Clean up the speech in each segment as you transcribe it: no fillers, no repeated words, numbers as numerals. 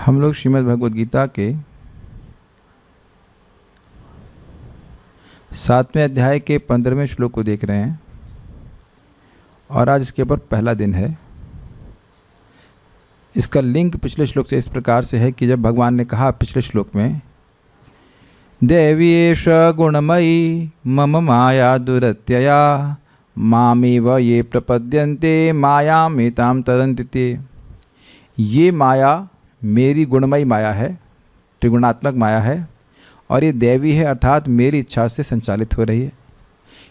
हम लोग श्रीमद् भगवद गीता के 7वें अध्याय के 15वें श्लोक को देख रहे हैं और आज इसके ऊपर पहला दिन है। इसका लिंक पिछले श्लोक से इस प्रकार से है कि जब भगवान ने कहा पिछले श्लोक में, देवी एष गुणमयी मम माया दुरत्यया मामेव ये प्रपद्यन्ते मायामेतां तदन्ति ते। ये माया मेरी गुणमयी माया है, त्रिगुणात्मक माया है, और ये दैवी है अर्थात मेरी इच्छा से संचालित हो रही है।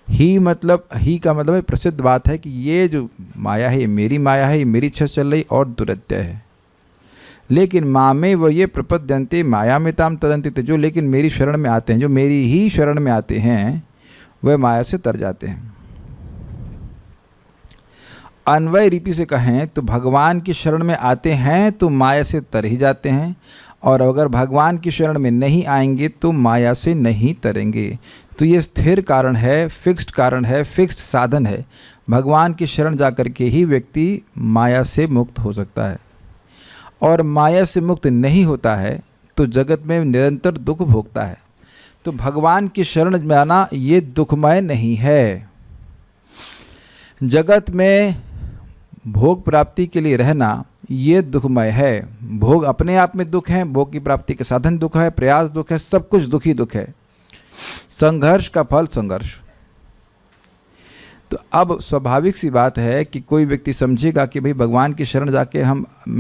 ही का मतलब है प्रसिद्ध बात है कि ये जो माया है ये मेरी माया है, ये मेरी इच्छा से चल रही और दुरत्य है। लेकिन मामे व ये प्रपद्यन्ते मायामेतां तदन्ति, जो लेकिन मेरी शरण में आते हैं, जो मेरी ही शरण में आते हैं, वह माया से तर जाते हैं। अन्वय रीति से कहें तो भगवान की शरण में आते हैं तो माया से तर ही जाते हैं, और अगर भगवान की शरण में नहीं आएंगे तो माया से नहीं तरेंगे। तो ये स्थिर कारण है, फिक्स्ड कारण है, फिक्स्ड साधन है। भगवान की शरण जाकर के ही व्यक्ति माया से मुक्त हो सकता है, और माया से मुक्त नहीं होता है तो जगत में निरंतर दुख भोगता है। तो भगवान की शरण में आना ये दुखमय नहीं है। जगत में भोग प्राप्ति के लिए रहना ये दुखमय है। भोग अपने आप में दुख है, भोग की प्राप्ति के साधन दुख है, प्रयास दुख है, सब कुछ दुख ही दुख है। संघर्ष का फल संघर्ष। तो अब स्वाभाविक सी बात है कि कोई व्यक्ति समझेगा कि भाई भगवान की शरण जाके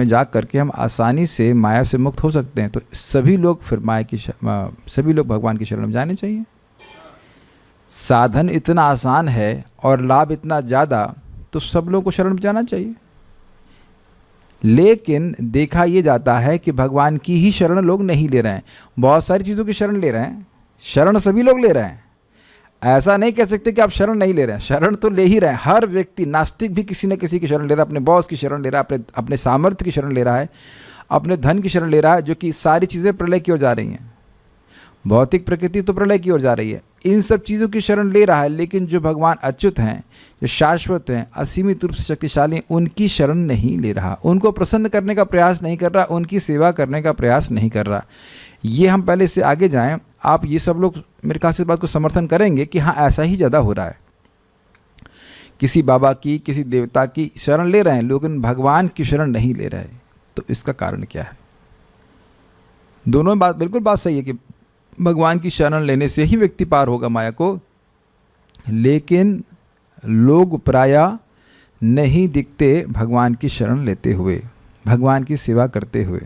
जा करके हम आसानी से माया से मुक्त हो सकते हैं, तो सभी लोग फिर सभी लोग भगवान की शरण में जाने चाहिए। साधन इतना आसान है और लाभ इतना ज़्यादा, तो सब लोगों को शरण में जाना चाहिए। लेकिन देखा ये जाता है कि भगवान की ही शरण लोग नहीं ले रहे हैं, बहुत सारी चीज़ों की शरण ले रहे हैं। शरण सभी लोग ले रहे हैं, ऐसा नहीं कह सकते कि आप शरण नहीं ले रहे हैं, शरण तो ले ही रहे हैं। हर व्यक्ति, नास्तिक भी किसी न किसी की शरण ले रहा है, अपने बॉस की शरण ले रहा है, अपने सामर्थ्य की शरण ले रहा है, अपने धन की शरण ले रहा है, जो कि सारी चीज़ें प्रलय की ओर जा रही हैं। भौतिक प्रकृति तो प्रलय की ओर जा रही है, इन सब चीज़ों की शरण ले रहा है। लेकिन जो भगवान अच्युत हैं, जो शाश्वत हैं, असीमित रूप से शक्तिशाली हैं, उनकी शरण नहीं ले रहा, उनको प्रसन्न करने का प्रयास नहीं कर रहा, उनकी सेवा करने का प्रयास नहीं कर रहा। ये हम पहले से आगे जाएं, आप ये सब लोग मेरे ख्याल से इस बात को समर्थन करेंगे कि हाँ ऐसा ही ज़्यादा हो रहा है। किसी बाबा की, किसी देवता की शरण ले रहे हैं, लेकिन भगवान की शरण नहीं ले रहे। तो इसका कारण क्या है? दोनों बिल्कुल बात सही है कि भगवान की शरण लेने से ही व्यक्ति पार होगा माया को, लेकिन लोग प्रायः नहीं दिखते भगवान की शरण लेते हुए, भगवान की सेवा करते हुए।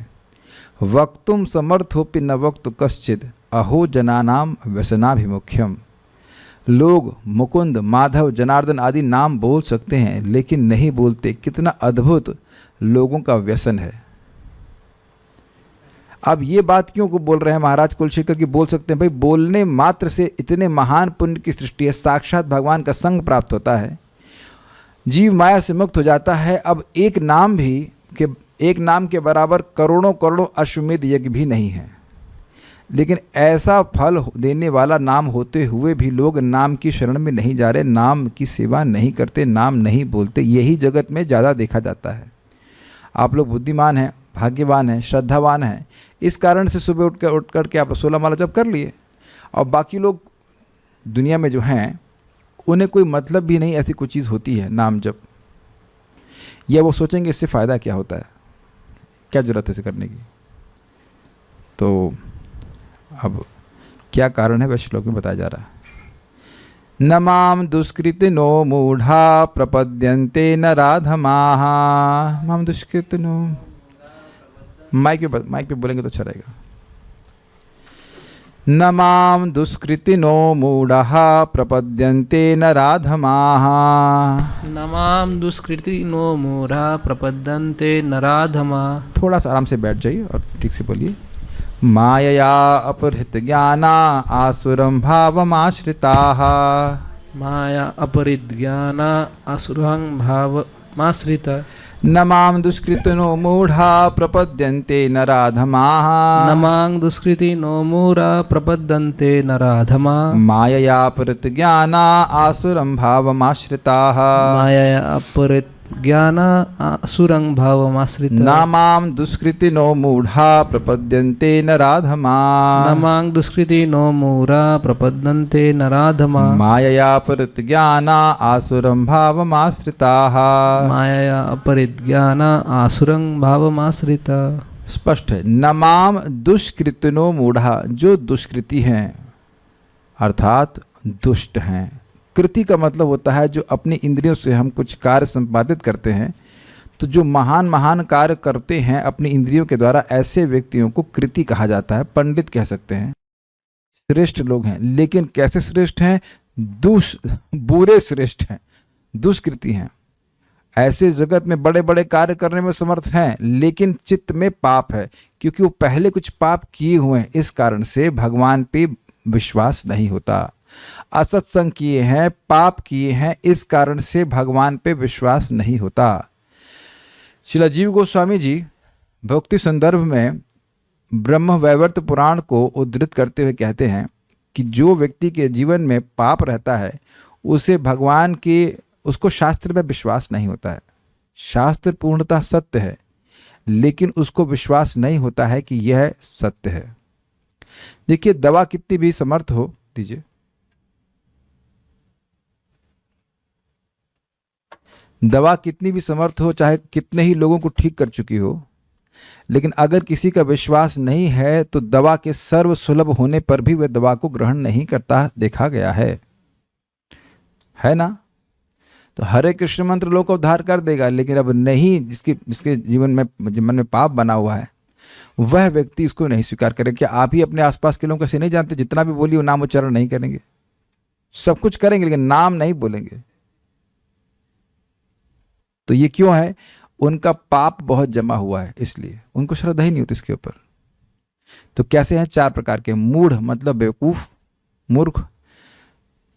वक्तुम समर्थोपि न वक्तु कश्चिद अहो जनानाम व्यसनाभिमुख्यम। लोग मुकुंद, माधव, जनार्दन आदि नाम बोल सकते हैं, लेकिन नहीं बोलते। कितना अद्भुत लोगों का व्यसन है। अब ये बात क्यों को बोल रहे हैं महाराज कुलशेखर की? बोल सकते हैं भाई, बोलने मात्र से इतने महान पुण्य की सृष्टि है, साक्षात भगवान का संग प्राप्त होता है, जीव माया से मुक्त हो जाता है। अब एक नाम के बराबर करोड़ों करोड़ों अश्वमेध यज्ञ भी नहीं है, लेकिन ऐसा फल देने वाला नाम होते हुए भी लोग नाम की शरण में नहीं जा रहे, नाम की सेवा नहीं करते, नाम नहीं बोलते। यही जगत में ज़्यादा देखा जाता है। आप लोग बुद्धिमान हैं, भाग्यवान हैं, श्रद्धावान हैं, इस कारण से सुबह उठ करके आप 16 माला जप कर लिए, और बाकी लोग दुनिया में जो हैं उन्हें कोई मतलब भी नहीं ऐसी कोई चीज़ होती है नाम जप, या वो सोचेंगे इससे फ़ायदा क्या होता है, क्या ज़रूरत है इसे करने की। तो अब क्या कारण है वह श्लोक में बताया जा रहा है। न माम दुष्कृतिनो मूढ़ा प्रपद्यन्ते न राधमाः। माम दुष्कृतिनो, माइक पे बोलेंगे तो अच्छा रहेगा। न माम दुष्कृतिनो मूढ़ः प्रपद्यन्ते न राधमाः। न माम दुष्कृतिनो मूढ़ा प्रपद्यन्ते न राधमाः। थोड़ा सा आराम से बैठ जाइए और ठीक से बोलिए। मायया अपहृत ज्ञाना आसुरं भावमाश्रिताः। माया अपहृत ज्ञाना आसुरं भावमाश्रिता। न मां दुष्कृतिनो मूढ़ा प्रपद्यन्ते न राधमाः। न मां दुष्कृतिनो मूढ़ा प्रपद्यन्ते न राधमाः। मायया अपहृत ज्ञाना आसुरं भावमाश्रिताः। मायया अपहृत अपरिज्ञाना आसुरं भावमाश्रिता नामाम दुष्कृतिनो मूढ़ा प्रपद्यन्ते नराधमा नमां दुष्कृतिनो मूढा प्रपद्यन्ते नराधमा मायया परिज्ञाना आसुरं भावमाश्रिताः। मायया अपरिज्ञाना आसुरं भावमाश्रिता। स्पष्ट है, नमाम दुष्कृतिनो मूढ़ा, जो दुष्कृति हैं अर्थात दुष्ट हैं। कृति का मतलब होता है जो अपनी इंद्रियों से हम कुछ कार्य संपादित करते हैं, तो जो महान महान कार्य करते हैं अपनी इंद्रियों के द्वारा, ऐसे व्यक्तियों को कृति कहा जाता है, पंडित कह सकते हैं, श्रेष्ठ लोग हैं। लेकिन कैसे श्रेष्ठ हैं? बुरे श्रेष्ठ हैं, दुष्कृति हैं। ऐसे जगत में बड़े बड़े कार्य करने में समर्थ हैं, लेकिन चित्त में पाप है, क्योंकि वो पहले कुछ पाप किए हुए हैं। इस कारण से भगवान पे विश्वास नहीं होता। असत्संग किए हैं, पाप किए हैं, इस कारण से भगवान पे विश्वास नहीं होता। श्रील जीव गोस्वामी जी भक्ति संदर्भ में ब्रह्म वैवर्त पुराण को उद्धृत करते हुए कहते हैं कि जो व्यक्ति के जीवन में पाप रहता है, उसे भगवान के, उसको शास्त्र में विश्वास नहीं होता है। शास्त्र पूर्णतः सत्य है, लेकिन उसको विश्वास नहीं होता है कि यह सत्य है। देखिए, दवा कितनी भी समर्थ हो, दीजिए, दवा कितनी भी समर्थ हो, चाहे कितने ही लोगों को ठीक कर चुकी हो, लेकिन अगर किसी का विश्वास नहीं है तो दवा के सर्व सुलभ होने पर भी वह दवा को ग्रहण नहीं करता, देखा गया है ना। तो हरे कृष्ण मंत्र लोग को उद्धार कर देगा, लेकिन अब नहीं, जिसके जीवन में मन में पाप बना हुआ है, वह व्यक्ति इसको नहीं स्वीकार करे। क्या आप ही अपने आसपास के लोगों को ऐसे नहीं जानते, जितना भी बोलिए वो नाम उच्चारण नहीं करेंगे, सब कुछ करेंगे लेकिन नाम नहीं बोलेंगे। तो ये क्यों है? उनका पाप बहुत जमा हुआ है, इसलिए उनको श्रद्धा ही नहीं होती इसके ऊपर। तो कैसे हैं? 4 प्रकार के। मूढ़ मतलब बेवकूफ, मूर्ख।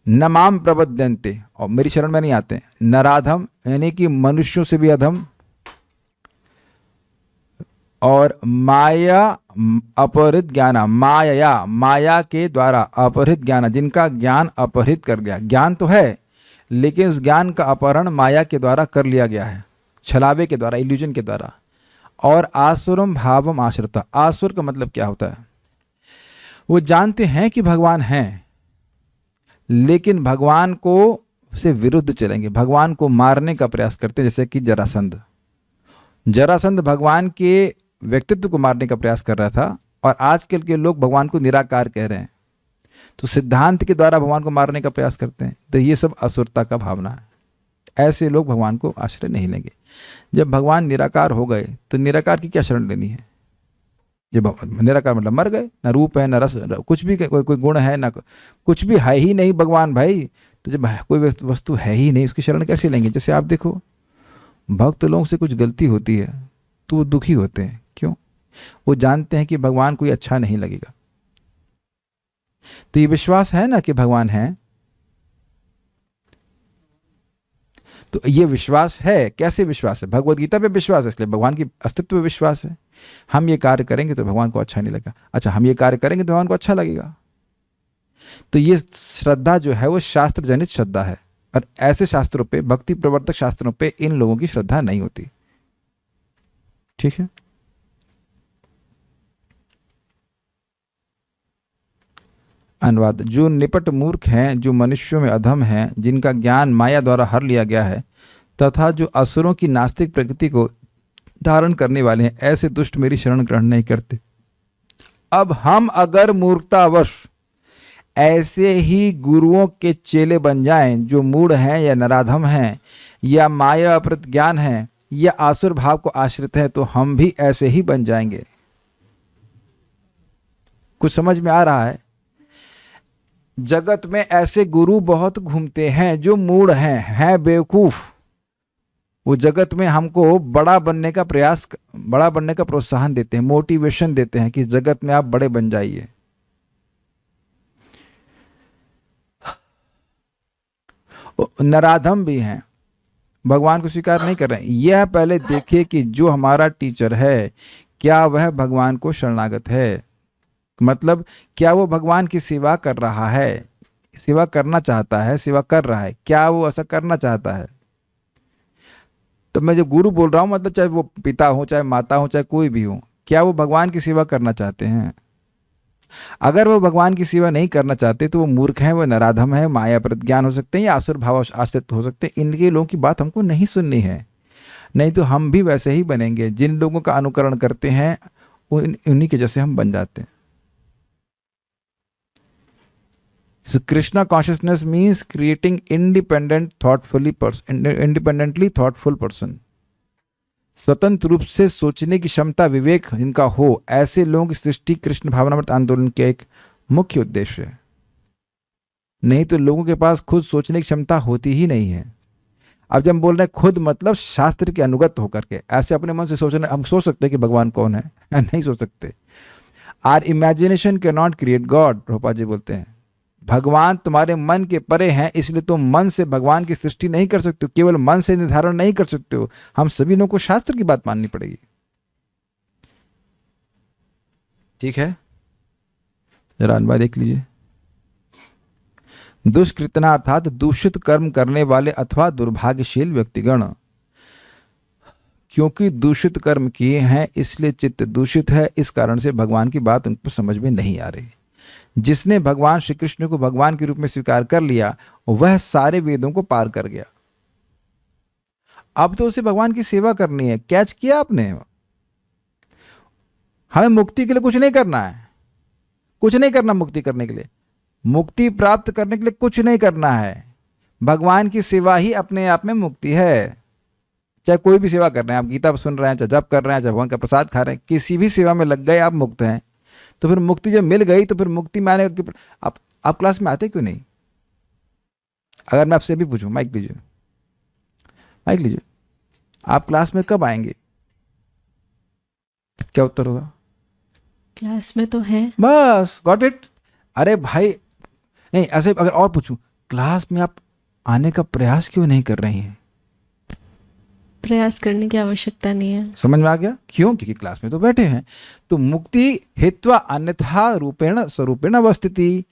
नमाम प्रबद्यन्ते, और मेरी शरण में नहीं आते। नराधम यानी कि मनुष्यों से भी अधम। और माया अपहृत ज्ञाना, माया के द्वारा अपहृत ज्ञाना, जिनका ज्ञान अपहृत कर गया। ज्ञान तो है, लेकिन उस ज्ञान का अपहरण माया के द्वारा कर लिया गया है, छलावे के द्वारा, इल्यूजन के द्वारा। और आसुरम भावम आश्रिता, आसुर का मतलब क्या होता है? वो जानते हैं कि भगवान हैं, लेकिन भगवान को से विरुद्ध चलेंगे, भगवान को मारने का प्रयास करते हैं। जैसे कि जरासंध भगवान के व्यक्तित्व को मारने का प्रयास कर रहा था, और आजकल के लोग भगवान को निराकार कह रहे हैं, तो सिद्धांत के द्वारा भगवान को मारने का प्रयास करते हैं। तो ये सब असुरता का भावना है। ऐसे लोग भगवान को आश्रय नहीं लेंगे। जब भगवान निराकार हो गए तो निराकार की क्या शरण लेनी है? जब निराकार मतलब मर गए, ना रूप है, ना रस, कुछ भी, कोई गुण है, ना कुछ भी है ही नहीं भगवान भाई। तो जब कोई वस्तु है ही नहीं, उसकी शरण कैसे लेंगे? जैसे आप देखो, भक्त लोगों से कुछ गलती होती है तो वो दुखी होते हैं। क्यों? वो जानते हैं कि भगवान को ये अच्छा नहीं लगेगा। तो ये विश्वास है ना कि भगवान है, तो ये विश्वास है। कैसे विश्वास है? भगवद गीता पे विश्वास है, इसलिए भगवान की अस्तित्व पे विश्वास है। हम ये कार्य करेंगे तो भगवान को अच्छा नहीं लगेगा, अच्छा हम ये कार्य करेंगे तो भगवान को अच्छा लगेगा। तो ये श्रद्धा जो है वो शास्त्र जनित श्रद्धा है, और ऐसे शास्त्रों पे, भक्ति प्रवर्तक शास्त्रों पे इन लोगों की श्रद्धा नहीं होती। ठीक है। अनुवाद। जो निपट मूर्ख हैं, जो मनुष्यों में अधम हैं, जिनका ज्ञान माया द्वारा हर लिया गया है, तथा जो असुरों की नास्तिक प्रकृति को धारण करने वाले हैं, ऐसे दुष्ट मेरी शरण ग्रहण नहीं करते। अब हम अगर मूर्खतावश ऐसे ही गुरुओं के चेले बन जाएं, जो मूढ़ हैं या नराधम हैं या माया अपहृत ज्ञान हैं या आसुर भाव को आश्रित हैं, तो हम भी ऐसे ही बन जाएंगे। कुछ समझ में आ रहा है? जगत में ऐसे गुरु बहुत घूमते हैं जो मूढ़ हैं बेवकूफ। वो जगत में हमको बड़ा बनने का प्रोत्साहन देते हैं, मोटिवेशन देते हैं कि जगत में आप बड़े बन जाइए। नराधम भी हैं, भगवान को स्वीकार नहीं कर रहे हैं। यह पहले देखिए कि जो हमारा टीचर है, क्या वह भगवान को शरणागत है? मतलब क्या वो भगवान की सेवा कर रहा है, सेवा करना चाहता है, सेवा कर रहा है? क्या वो ऐसा करना चाहता है? तो मैं जो गुरु बोल रहा हूँ मतलब चाहे वो पिता हो, चाहे माता हो, चाहे कोई भी हो, क्या वो भगवान की सेवा करना चाहते हैं? अगर वो भगवान की सेवा नहीं करना चाहते तो वो मूर्ख हैं, वो नराधम है, माया प्रज्ञान हो सकते हैं या आसुर भाव आश्रित हो सकते हैं। इनके लोगों की बात हमको नहीं सुननी है, नहीं तो हम भी वैसे ही बनेंगे। जिन लोगों का अनुकरण करते हैं उन्हीं के जैसे हम बन जाते हैं। So Krishna consciousness means creating independently thoughtful person. स्वतंत्र रूप से सोचने की क्षमता, विवेक जिनका हो, ऐसे लोगों की सृष्टि कृष्ण भावनामृत आंदोलन का एक मुख्य उद्देश्य है। नहीं तो लोगों के पास खुद सोचने की क्षमता होती ही नहीं है। अब जब हम बोल रहे हैं खुद, मतलब शास्त्र के अनुगत होकर के, ऐसे अपने मन से सोचने, हम सोच सकते हैं कि भगवान कौन है? नहीं सोच सकते। Our imagination can not create God, Prabhupada ji बोलते हैं। भगवान तुम्हारे मन के परे हैं, इसलिए तुम मन से भगवान की सृष्टि नहीं कर सकते हो, केवल मन से निर्धारण नहीं कर सकते हो। हम सभी लोगों को शास्त्र की बात माननी पड़ेगी। ठीक है, जरा अनुवाद देख लीजिए। दुष्कृतना अर्थात दूषित कर्म करने वाले अथवा दुर्भाग्यशील व्यक्तिगण, क्योंकि दूषित कर्म किए हैं इसलिए चित्त दूषित है, इस कारण से भगवान की बात उनको समझ में नहीं आ रही। जिसने भगवान श्री कृष्ण को भगवान के रूप में स्वीकार कर लिया वह सारे वेदों को पार कर गया। अब तो उसे भगवान की सेवा करनी है। कैच किया आपने? हमें मुक्ति के लिए कुछ नहीं करना है, कुछ नहीं करना मुक्ति करने के लिए, मुक्ति प्राप्त करने के लिए कुछ नहीं करना है। भगवान की सेवा ही अपने आप में मुक्ति है। चाहे कोई भी सेवा कर रहे हैं आप, गीता सुन रहे हैं, चाहे जप कर रहे हैं, चाहे भगवान का प्रसाद खा रहे हैं, किसी भी सेवा में लग गए आप मुक्त हैं। तो फिर मुक्ति जब मिल गई तो फिर मुक्ति में आने का आप क्लास में आते क्यों नहीं? अगर मैं आपसे भी पूछूं, माइक लीजिए, माइक लीजिए, आप क्लास में कब आएंगे? क्या उत्तर होगा? क्लास में तो है। बस, गॉट इट। अरे भाई नहीं, ऐसे अगर और पूछूं, क्लास में आप आने का प्रयास क्यों नहीं कर रही हैं? प्रयास करने की आवश्यकता नहीं है। समझ में आ गया? क्यों? क्योंकि क्लास में तो बैठे हैं। तो मुक्ति हित्वा अन्यथा रूपेण स्वरूपेण अवस्थिति।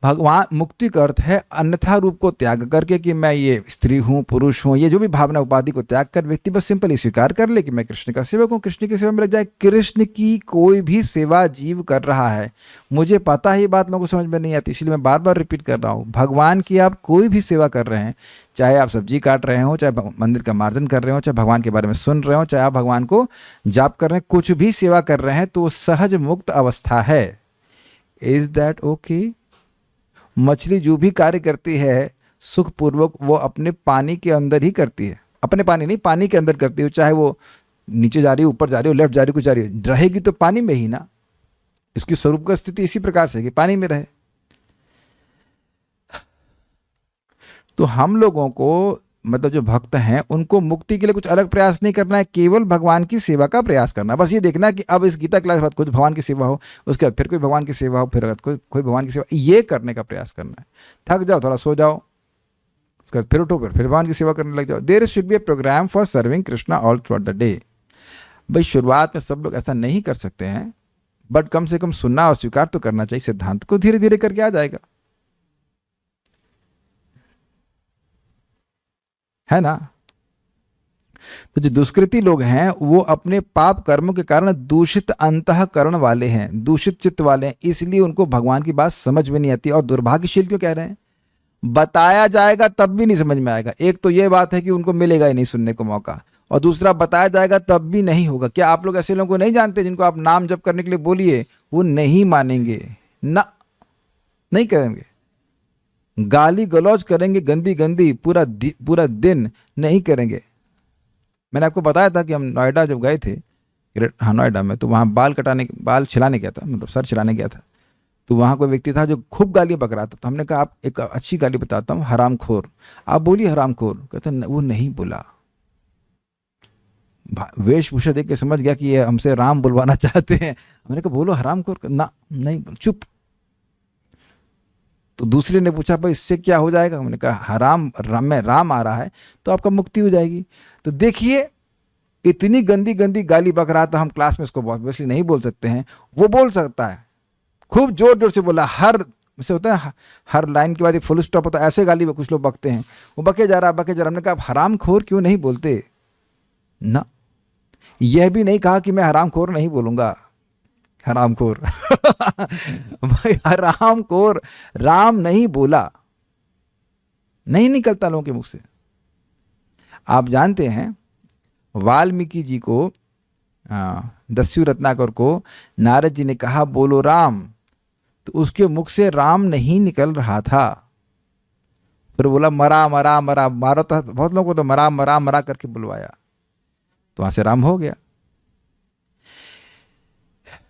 भगवान, मुक्ति का अर्थ है अन्यथा रूप को त्याग करके कि मैं ये स्त्री हूँ, पुरुष हूँ, ये जो भी भावना उपाधि को त्याग कर व्यक्ति बस सिंपली स्वीकार कर ले कि मैं कृष्ण का सेवक हूँ, कृष्ण की सेवा में लग जाए। कृष्ण की कोई भी सेवा जीव कर रहा है, मुझे पता है ये बात लोगों को समझ में नहीं आती, इसलिए मैं बार बार रिपीट कर रहा हूँ। भगवान की आप कोई भी सेवा कर रहे हैं, चाहे आप सब्जी काट रहे हो, चाहे मंदिर का मार्जन कर रहे हो, चाहे भगवान के बारे में सुन रहे हो, चाहे आप भगवान को जाप कर रहे हैं, कुछ भी सेवा कर रहे हैं तो सहज मुक्त अवस्था है। Is that okay? मछली जो भी कार्य करती है सुखपूर्वक वो अपने पानी के अंदर ही करती है, अपने पानी नहीं, पानी के अंदर करती है। चाहे वो नीचे जा रही हो, ऊपर जा रही हो, लेफ्ट जा रही हो, कुछ जा रही हो, रहेगी तो पानी में ही ना। इसकी स्वरूप का स्थिति इसी प्रकार से कि पानी में रहे। तो हम लोगों को, मतलब जो भक्त हैं, उनको मुक्ति के लिए कुछ अलग प्रयास नहीं करना है, केवल भगवान की सेवा का प्रयास करना है। बस ये देखना कि अब इस गीता क्लास के बाद कुछ भगवान की सेवा हो, उसके बाद फिर कोई भगवान की सेवा हो, फिर कोई भगवान की सेवा, ये करने का प्रयास करना है। थक जाओ, थोड़ा सो जाओ, उसके बाद फिर उठो, फिर भगवान की सेवा करने लग जाओ। There should be a program for serving Krishna all through the day. भाई शुरुआत में सब लोग ऐसा नहीं कर सकते हैं, बट कम से कम सुनना और स्वीकार तो करना चाहिए। सिद्धांत को धीरे धीरे करके आ जाएगा, है ना। तो जो दुष्कृति लोग हैं वो अपने पाप कर्मों के कारण दूषित अंतःकरण वाले हैं, दूषित चित्त वाले हैं, इसलिए उनको भगवान की बात समझ में नहीं आती। और दुर्भाग्यशील क्यों कह रहे हैं? बताया जाएगा तब भी नहीं समझ में आएगा। एक तो ये बात है कि उनको मिलेगा ही नहीं सुनने को मौका, और दूसरा बताया जाएगा तब भी नहीं होगा। क्या आप लोग ऐसे लोगों को नहीं जानते जिनको आप नाम जप करने के लिए बोलिए वो नहीं मानेंगे ना, नहीं करेंगे, गाली गलौज करेंगे, गंदी गंदी पूरा दिन नहीं करेंगे। मैंने आपको बताया था कि हम नोएडा जब गए थे, हाँ नोएडा में, तो वहाँ बाल छिलाने गया था, मतलब सर छिलाने गया था। तो वहाँ कोई व्यक्ति था जो खूब गालियाँ बक रहा था। तो हमने कहा आप एक अच्छी गाली बताता हूँ, हरामखोर, आप बोलिए हरामखोर। कहते वो नहीं बोला, वेशभूषा देख के समझ गया कि ये हमसे राम बुलवाना चाहते हैं। हमने कहा बोलो हरामखोर, ना नहीं बोल, चुप। तो दूसरे ने पूछा भाई इससे क्या हो जाएगा? हमने कहा राम में राम आ रहा है तो आपका मुक्ति हो जाएगी। तो देखिए इतनी गंदी गंदी गाली बक रहा था, हम क्लास में उसको ऑब्वियसली नहीं बोल सकते हैं, वो बोल सकता है, खूब जोर जोर से बोला, हर से होता है हर लाइन के बाद एक फुल स्टॉप होता है, ऐसे गाली कुछ लोग बकते हैं, वो बके जा रहा। हमने कहा हरामखोर क्यों नहीं बोलते? ना, यह भी नहीं कहा कि मैं हरामखोर नहीं बोलूंगा। हरामखोर भाई हरामखोर राम नहीं बोला, नहीं निकलता लोगों के मुख से। आप जानते हैं वाल्मीकि जी को, दस्यु रत्नाकर को नारद जी ने कहा बोलो राम, तो उसके मुख से राम नहीं निकल रहा था, फिर बोला मरा मरा मरा, मारा था बहुत लोगों को तो मरा मरा मरा करके बुलवाया, तो वहां से राम हो गया।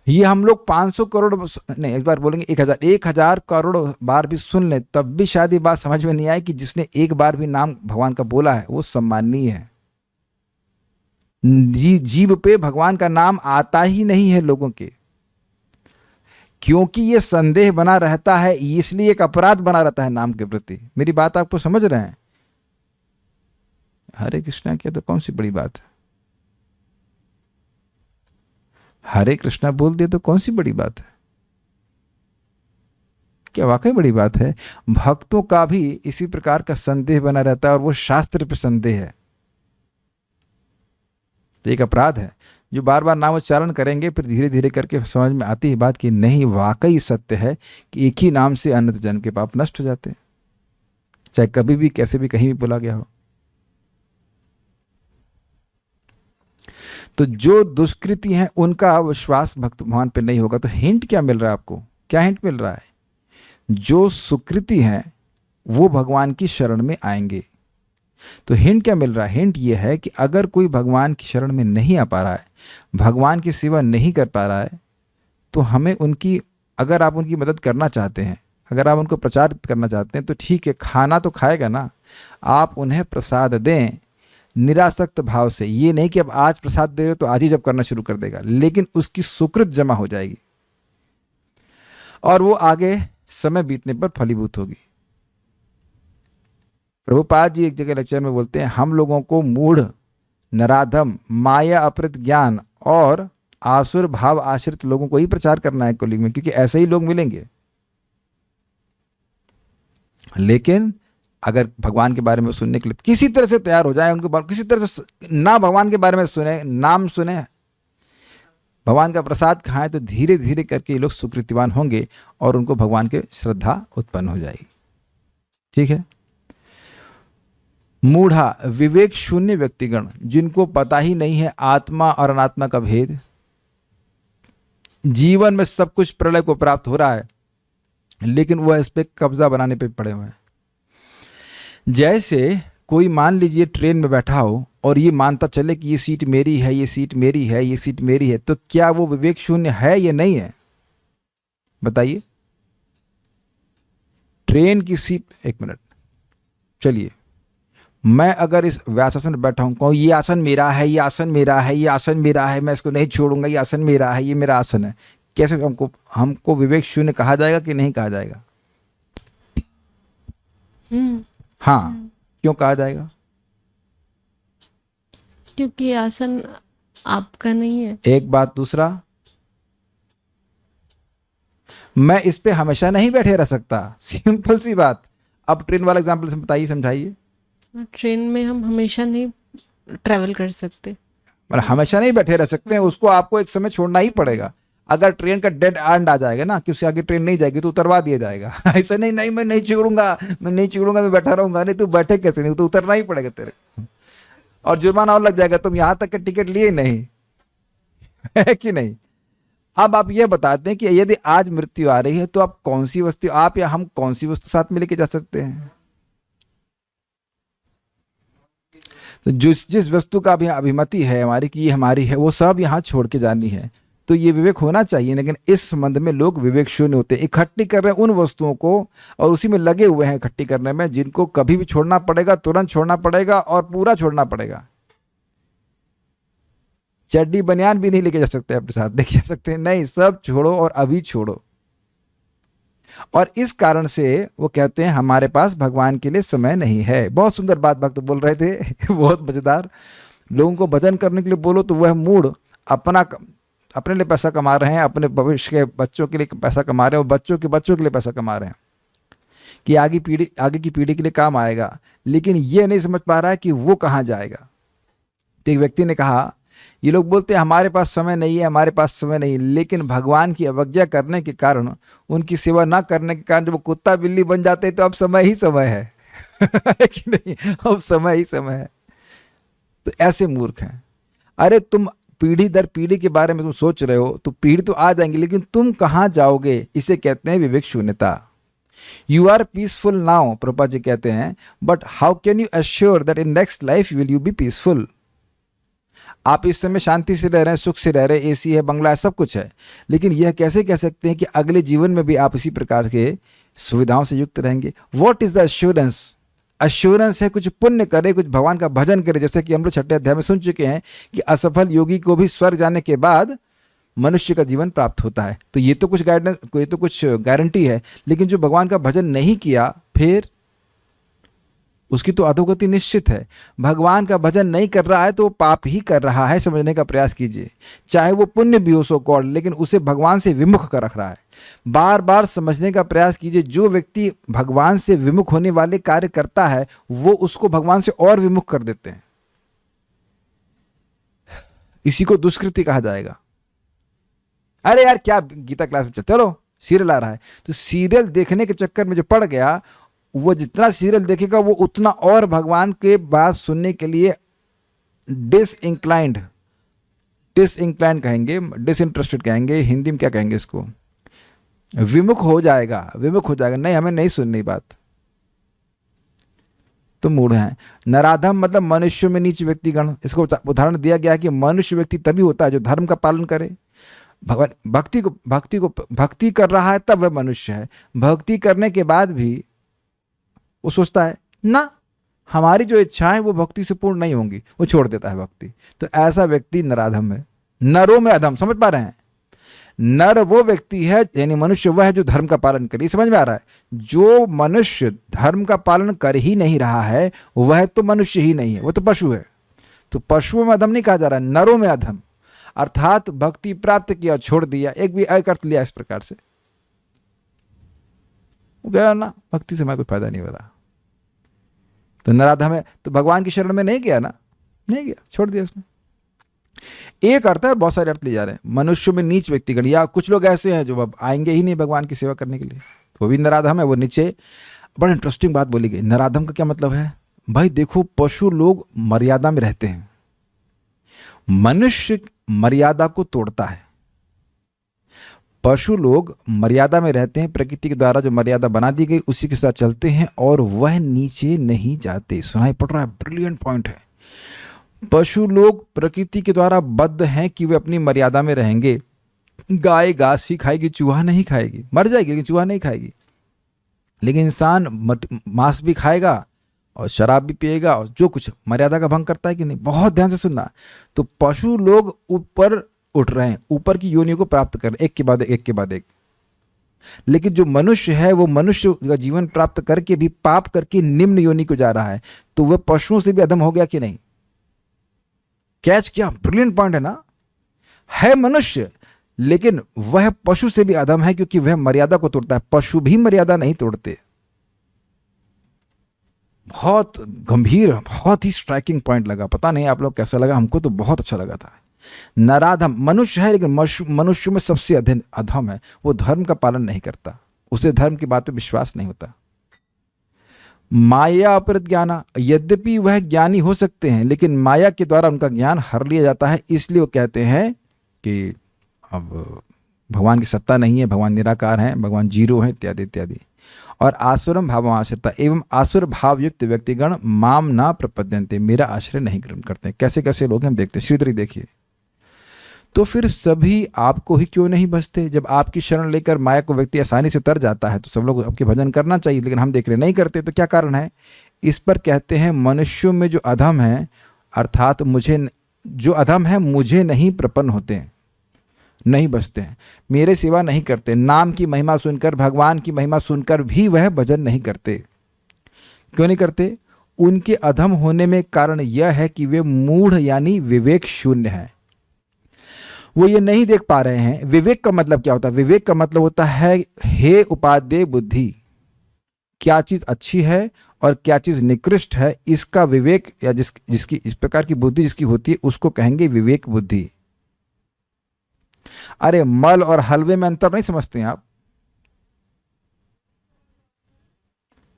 ये हम लोग 500 करोड़ नहीं, एक बार बोलेंगे 1000 करोड़ बार भी सुन ले तब भी शायद ये बात समझ में नहीं आए कि जिसने एक बार भी नाम भगवान का बोला है वो सम्माननीय है। जीभ पे भगवान का नाम आता ही नहीं है लोगों के, क्योंकि ये संदेह बना रहता है, इसलिए एक अपराध बना रहता है नाम के प्रति। मेरी बात आपको समझ रहे हैं? हरे कृष्णा किया तो कौन सी बड़ी बात है, हरे कृष्णा बोल दिया तो कौन सी बड़ी बात है? क्या वाकई बड़ी बात है? भक्तों का भी इसी प्रकार का संदेह बना रहता है, और वो शास्त्र पे संदेह है, तो एक अपराध है। जो बार बार नाम उच्चारण करेंगे फिर धीरे धीरे करके समझ में आती है बात कि नहीं, वाकई सत्य है कि एक ही नाम से अनंत जन्म के पाप नष्ट हो जाते हैं, चाहे कभी भी कैसे भी कहीं भी बोला गया हो। तो जो दुष्कृति हैं उनका विश्वास भक्त भगवान पे नहीं होगा। तो हिंट क्या मिल रहा है आपको? क्या हिंट मिल रहा है? जो सुकृति हैं वो भगवान की शरण में आएंगे। तो हिंट क्या मिल रहा है? हिंट ये है कि अगर कोई भगवान की शरण में नहीं आ पा रहा है, भगवान की सेवा नहीं कर पा रहा है, तो हमें उनकी, अगर आप उनकी मदद करना चाहते हैं, अगर आप उनको प्रचारित करना चाहते हैं, तो ठीक है, खाना तो खाएगा ना, आप उन्हें प्रसाद दें निरासक्त भाव से। ये नहीं कि अब आज प्रसाद दे रहे तो आज ही जब करना शुरू कर देगा, लेकिन उसकी सुकृत जमा हो जाएगी और वो आगे समय बीतने पर फलीभूत होगी। प्रभुपाद जी एक जगह लेक्चर में बोलते हैं, हम लोगों को मूढ़, नराधम, माया अपृत ज्ञान और आसुर भाव आश्रित लोगों को ही प्रचार करना है कलयुग में, क्योंकि ऐसे ही लोग मिलेंगे। लेकिन अगर भगवान के बारे में सुनने के लिए किसी तरह से तैयार हो जाए, उनके किसी तरह से ना भगवान के बारे में सुने, नाम सुने, भगवान का प्रसाद खाएं, तो धीरे धीरे करके ये लोग सुकृतिवान होंगे और उनको भगवान के श्रद्धा उत्पन्न हो जाएगी। ठीक है। मूढ़ा, विवेक शून्य व्यक्तिगण, जिनको पता ही नहीं है आत्मा और अनात्मा का भेद, जीवन में सब कुछ प्रलय को प्राप्त हो रहा है लेकिन वह इस पे कब्जा बनाने पे पड़े हुए हैं। जैसे कोई मान लीजिए ट्रेन में बैठा हो और ये मानता चले कि ये सीट मेरी है, ये सीट मेरी है, ये सीट मेरी है, तो क्या वो विवेक शून्य है या नहीं है? बताइए। ट्रेन की सीट, एक मिनट, चलिए, मैं अगर इस व्यासासन में बैठा हूं, कहूं ये आसन मेरा है, ये आसन मेरा है, ये आसन मेरा है, मैं इसको नहीं छोड़ूंगा, ये आसन मेरा है, ये मेरा आसन है, कैसे हमको विवेक शून्य कहा जाएगा कि नहीं कहा जाएगा? हाँ, क्यों कहा जाएगा? क्योंकि आसन आपका नहीं है। एक बात। दूसरा, मैं इस पे हमेशा नहीं बैठे रह सकता, सिंपल सी बात। अब ट्रेन वाला एग्जांपल से बताइए, समझाइए। ट्रेन में हम हमेशा नहीं ट्रैवल कर सकते, मतलब हमेशा नहीं बैठे रह सकते हैं, उसको आपको एक समय छोड़ना ही पड़ेगा। अगर ट्रेन का डेड एंड आ जाएगा ना कि उससे आगे ट्रेन नहीं जाएगी तो उतरवा दिया जाएगा। ऐसा नहीं, नहीं मैं नहीं छोड़ूंगा, मैं नहीं छोड़ूंगा, मैं बैठा रहूंगा। नहीं, तू बैठे कैसे नहीं, तो उतरना ही पड़ेगा तेरे, और जुर्माना और लग जाएगा, तुम यहां तक का टिकट लिए नहीं है कि नहीं। अब आप ये बताते हैं कि यदि आज मृत्यु आ रही है तो आप कौन सी वस्तु, आप या हम कौन सी वस्तु साथ में लेके जा सकते हैं? तो जिस वस्तु का भी अभिमति है हमारी कि ये हमारी है, वो सब यहाँ छोड़ के जानी है, तो ये विवेक होना चाहिए। लेकिन इस संबंध में लोग विवेक शून्य होते हैं, इकट्ठी कर रहे हैं उन वस्तुओं को और उसी में लगे हुए हैं इकट्ठी करने में, जिनको कभी भी छोड़ना पड़ेगा, तुरंत छोड़ना पड़ेगा और पूरा छोड़ना पड़ेगा। चड्डी बनियान भी नहीं लेके जा सकते अपने साथ, लेके जा सकते हैं नहीं, सब छोड़ो और अभी छोड़ो। और इस कारण से वो कहते हैं हमारे पास भगवान के लिए समय नहीं है। बहुत सुंदर बात भक्त बोल रहे थे बहुत मजेदार। लोगों को भजन करने के लिए बोलो तो वह मूड अपने लिए पैसा कमा रहे हैं, अपने भविष्य के बच्चों के लिए पैसा कमा रहे हैं, और बच्चों के लिए पैसा कमा रहे हैं कि आगे की पीढ़ी के लिए काम आएगा, लेकिन ये नहीं समझ पा रहा है कि वो कहाँ जाएगा। तो एक व्यक्ति ने कहा, ये लोग बोलते हैं हमारे पास समय नहीं है, हमारे पास समय नहीं है, लेकिन भगवान की अवज्ञा करने के कारण, उनकी सेवा ना करने के कारण जब वो कुत्ता बिल्ली बन जाते हैं तो अब समय ही समय है है कि नहीं, अब समय ही समय है। तो ऐसे मूर्ख हैं। अरे तुम पीढ़ी दर पीढ़ी के बारे में तुम सोच रहे हो, तो पीढ़ी तो आ जाएंगी, लेकिन तुम कहाँ जाओगे, इसे कहते हैं विवेक शून्यता। You are peaceful now, Prabhupada ji कहते हैं, but how can you assure that in next life will you be peaceful. आप इस समय शांति से रह रहे हैं, सुख से रह रहे हैं, एसी है, बंगला है, सब कुछ है, लेकिन यह कैसे कह सकते हैं कि अगले जीवन में भी आप इसी प्रकार के सुविधाओं से युक्त रहेंगे। What is the assurance? Assurance है कुछ पुण्य करे, कुछ भगवान का भजन करे, जैसे कि हम लोग 6ठे अध्याय में सुन चुके हैं कि असफल योगी को भी स्वर्ग जाने के बाद मनुष्य का जीवन प्राप्त होता है। तो ये तो कुछ गाइडेंस, कोई तो कुछ गारंटी है, लेकिन जो भगवान का भजन नहीं किया फिर उसकी तो अधोगति निश्चित है। भगवान का भजन नहीं कर रहा है तो वो पाप ही कर रहा है, समझने का प्रयास कीजिए। चाहे वो पुण्य भी हो सो कॉल, लेकिन उसे भगवान से विमुख कर रख रहा है। बार बार समझने का प्रयास कीजिए, जो व्यक्ति भगवान से विमुख होने वाले कार्य करता है वो उसको भगवान से और विमुख कर देते हैं। इसी को दुष्कृति कहा जाएगा। अरे यार क्या गीता क्लास में चलो सीरियल आ रहा है, तो सीरियल देखने के चक्कर में जो पड़ गया, वो जितना सीरियल देखेगा वो उतना और भगवान के बात सुनने के लिए डिसइंक्लाइंड कहेंगे, डिसइंटरेस्टेड कहेंगे, हिंदी में क्या कहेंगे इसको, विमुख हो जाएगा। नहीं, हमें नहीं सुननी बात, तो मूढ़ हैं। नराधम मतलब मनुष्य में नीच व्यक्तिगण। इसको उदाहरण दिया गया है कि मनुष्य व्यक्ति तभी होता है जो धर्म का पालन करे। भगवान भक्ति कर रहा है तब वह मनुष्य है। भक्ति करने के बाद भी वो सोचता है ना हमारी जो इच्छाएं है वो भक्ति से पूर्ण नहीं होंगी, वो छोड़ देता है भक्ति। तो ऐसा व्यक्ति नराधम है। नरों में अधम, समझ पा रहे हैं? नर वो व्यक्ति है, यानी मनुष्य वह है जो धर्म का पालन करे। समझ में आ रहा है? जो मनुष्य धर्म का पालन कर ही नहीं रहा है वह तो मनुष्य ही नहीं है, वो तो पशु है। तो पशुओं में अधम नहीं कहा जा रहा है, नरों में अधम, अर्थात भक्ति प्राप्त किया छोड़ दिया, एक भी एक अर्थ लिया इस प्रकार से, वो कह ना भक्ति से मैं कोई फायदा नहीं हो रहा, तो नराधम है। तो भगवान की शरण में नहीं गया ना, नहीं गया, छोड़ दिया उसने। एक अर्थ है, बहुत सारे अर्थ ले जा रहे हैं। मनुष्य में नीच व्यक्तिगण, या कुछ लोग ऐसे हैं जो अब आएंगे ही नहीं भगवान की सेवा करने के लिए, तो वो भी नराधम है, वो नीचे। बड़ा इंटरेस्टिंग बात बोली गई, नराधम का क्या मतलब है भाई? देखो, पशु लोग मर्यादा में रहते हैं, मनुष्य मर्यादा को तोड़ता है। पशु लोग मर्यादा में रहते हैं, प्रकृति के द्वारा जो मर्यादा बना दी गई उसी के साथ चलते हैं और वह नीचे नहीं जाते। सुनाई पड़ रहा है? ब्रिलियंट पॉइंट है। पशु लोग प्रकृति के द्वारा बद्ध हैं कि वे अपनी मर्यादा में रहेंगे। गाय घास ही खाएगी, चूहा नहीं खाएगी, मर जाएगी लेकिन चूहा नहीं खाएगी। लेकिन इंसान मांस भी खाएगा और शराब भी पिएगा और जो कुछ मर्यादा का भंग करता है कि नहीं। बहुत ध्यान से सुनना। तो पशु लोग ऊपर उठ रहे हैं, ऊपर की योनियों को प्राप्त कर रहे हैं, एक के बाद एक। लेकिन जो मनुष्य है वो मनुष्य का जीवन प्राप्त करके भी पाप करके निम्न योनि को जा रहा है, तो वह पशुओं से भी अधम हो गया कि नहीं? कैच किया? ब्रिलियंट पॉइंट है ना। है मनुष्य लेकिन वह पशु से भी अधम है क्योंकि वह मर्यादा को तोड़ता है। पशु भी मर्यादा नहीं तोड़ते। बहुत गंभीर, बहुत ही स्ट्राइकिंग पॉइंट लगा। पता नहीं आप लोग कैसा लगा, हमको तो बहुत अच्छा लगा था। नराधम मनुष्य है लेकिन मनुष्य में सबसे अधम है। वो धर्म का पालन नहीं करता, उसे धर्म की बात पे विश्वास नहीं होता। माया अपरित ज्ञाना, यद्यपि वह ज्ञानी हो सकते हैं लेकिन माया के द्वारा उनका ज्ञान हर लिया जाता है। इसलिए वो कहते हैं कि अब भगवान की सत्ता नहीं है, भगवान निराकार हैं, भगवान जीरो हैं, इत्यादि इत्यादि। और आसुरम भावमाश्रिता एवं आसुर भाव युक्त व्यक्तिगण माम ना प्रपद्यन्ते, मेरा आश्रय नहीं ग्रहण करते। कैसे कैसे लोग हम देखते हैं। श्रीधरी देखिए, तो फिर सभी आपको ही क्यों नहीं बचते? जब आपकी शरण लेकर माया को व्यक्ति आसानी से तर जाता है तो सब लोग आपके भजन करना चाहिए, लेकिन हम देख रहे नहीं करते। तो क्या कारण है? इस पर कहते हैं मनुष्यों में जो अधम है, अर्थात जो अधम है मुझे नहीं प्रपन्न होते हैं, नहीं बचते हैं, मेरे सेवा नहीं करते। नाम की महिमा सुनकर, भगवान की महिमा सुनकर भी वह भजन नहीं करते। क्यों नहीं करते? उनके अधम होने में कारण यह है कि वे मूढ़ यानी विवेक शून्य है। वो ये नहीं देख पा रहे हैं। विवेक का मतलब क्या होता है? विवेक का मतलब होता है हे उपादेय बुद्धि, क्या चीज अच्छी है और क्या चीज़ निकृष्ट है, इसका विवेक या जिसकी इस प्रकार की बुद्धि जिसकी होती है उसको कहेंगे विवेक बुद्धि। अरे मल और हलवे में अंतर नहीं समझते हैं आप?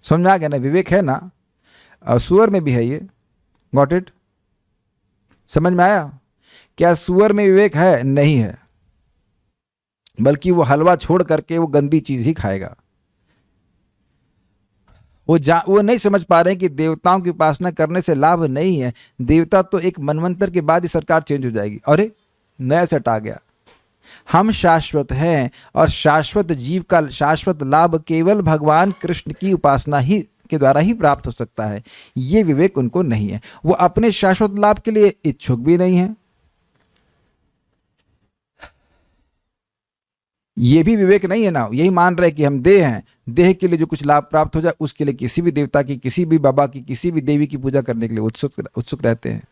समझ में आ गया ना? विवेक है ना, सुअर में भी है ये। Got it? समझ में आया? क्या सुअर में विवेक है? नहीं है, बल्कि वो हलवा छोड़ करके वो गंदी चीज ही खाएगा। वो नहीं समझ पा रहे हैं कि देवताओं की उपासना करने से लाभ नहीं है। देवता तो एक मनवंतर के बाद ही सरकार चेंज हो जाएगी। अरे नया सेट आ गया। हम शाश्वत हैं और शाश्वत जीव का शाश्वत लाभ केवल भगवान कृष्ण की उपासना ही के द्वारा ही प्राप्त हो सकता है। ये विवेक उनको नहीं है। वो अपने शाश्वत लाभ के लिए इच्छुक भी नहीं है। ये भी विवेक नहीं है ना। यही मान रहे कि हम देह हैं, देह के लिए जो कुछ लाभ प्राप्त हो जाए उसके लिए किसी भी देवता की, किसी भी बाबा की, किसी भी देवी की पूजा करने के लिए उत्सुक रहते हैं।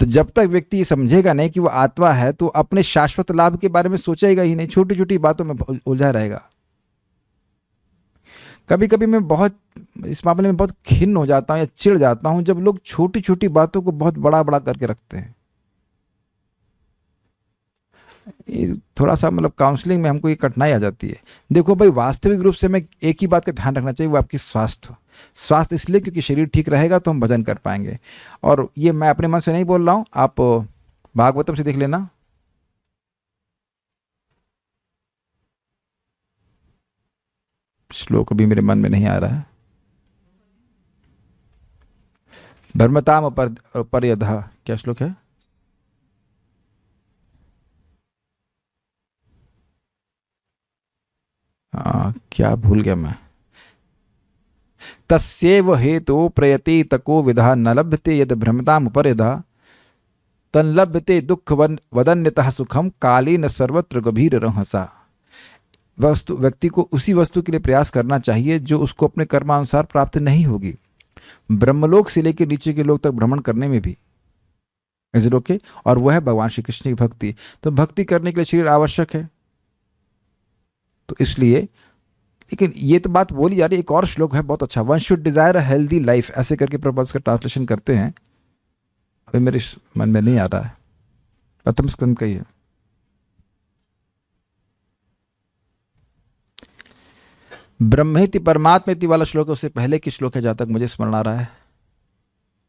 तो जब तक व्यक्ति ये समझेगा नहीं कि वो आत्मा है तो अपने शाश्वत लाभ के बारे में सोचेगा ही नहीं, छोटी छोटी बातों में उलझा रहेगा। कभी कभी मैं बहुत इस मामले में बहुत खिन्न हो जाता हूँ या चिढ़ जाता हूँ जब लोग छोटी छोटी बातों को बहुत बड़ा बड़ा करके रखते हैं। ये थोड़ा सा मतलब काउंसलिंग में हमको ये कठिनाई आ जाती है। देखो भाई, वास्तविक रूप से मैं एक ही बात का ध्यान रखना चाहिए, वो आपकी स्वास्थ्य इसलिए क्योंकि शरीर ठीक रहेगा तो हम भजन कर पाएंगे। और ये मैं अपने मन से नहीं बोल रहा हूँ, आप भागवतम से देख लेना। श्लोक अभी मेरे मन में नहीं आ रहा है। धर्मताम पर्यधः, क्या श्लोक है? क्या भूल गया मैं। तस्यैव हेतु प्रयति तको विधा न लभ्यते यद भ्रमताम उपरिधा तन्लभ्यते दुख वदन्यतः सुखम कालेन सर्वत्र गभीर रहसा। व्यक्ति को उसी वस्तु के लिए प्रयास करना चाहिए जो उसको अपने कर्मानुसार प्राप्त नहीं होगी। ब्रह्मलोक से लेकर नीचे के लोक तक भ्रमण करने में भी इज इट ओके? और वह है भगवान श्री कृष्ण की भक्ति। तो भक्ति करने के लिए शरीर आवश्यक है, तो इसलिए, लेकिन ये तो बात बोली जा रही है। एक और श्लोक है बहुत अच्छा, one should desire a healthy life, ऐसे करके प्रभुपाद का ट्रांसलेशन करते हैं। अभी मेरे मन में नहीं आ रहा है। प्रथम स्कंद का ही है। ब्रह्मेति परमात्मेति वाला श्लोक है, उससे पहले की श्लोक है जहां तक मुझे स्मरण आ रहा है।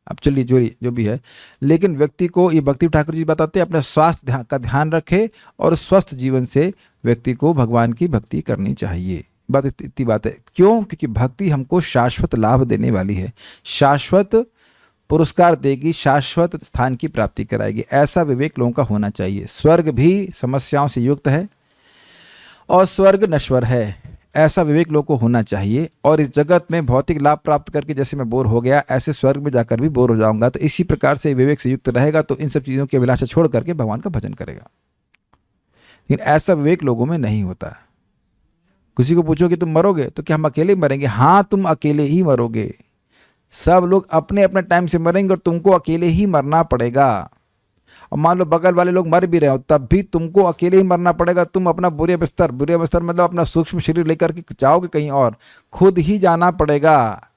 अब चलिए जो भी है, लेकिन व्यक्ति को ये भक्ति ठाकुर जी बताते हैं अपने स्वास्थ्य का ध्यान रखे और स्वस्थ जीवन से व्यक्ति को भगवान की भक्ति करनी चाहिए। बात इतनी बात है। क्यों? क्योंकि भक्ति हमको शाश्वत लाभ देने वाली है, शाश्वत पुरस्कार देगी, शाश्वत स्थान की प्राप्ति कराएगी। ऐसा विवेक लोगों का होना चाहिए। स्वर्ग भी समस्याओं से युक्त है और स्वर्ग नश्वर है, ऐसा विवेक लोगों को होना चाहिए। और इस जगत में भौतिक लाभ प्राप्त करके जैसे मैं बोर हो गया, ऐसे स्वर्ग में जाकर भी बोर हो जाऊंगा। तो इसी प्रकार से विवेक से युक्त रहेगा तो इन सब चीज़ों की अभिलाषा छोड़ करके भगवान का भजन करेगा। लेकिन ऐसा विवेक लोगों में नहीं होता। किसी को पूछो कि तुम मरोगे तो क्या हम अकेले मरेंगे? हाँ, तुम अकेले ही मरोगे। सब लोग अपने अपने टाइम से मरेंगे और तुमको अकेले ही मरना पड़ेगा। और मान लो बगल वाले लोग मर भी रहे हो तब भी तुमको अकेले ही मरना पड़ेगा। तुम अपना बुरे बिस्तर मतलब अपना सूक्ष्म शरीर लेकर के जाओगे कहीं और, खुद ही जाना पड़ेगा।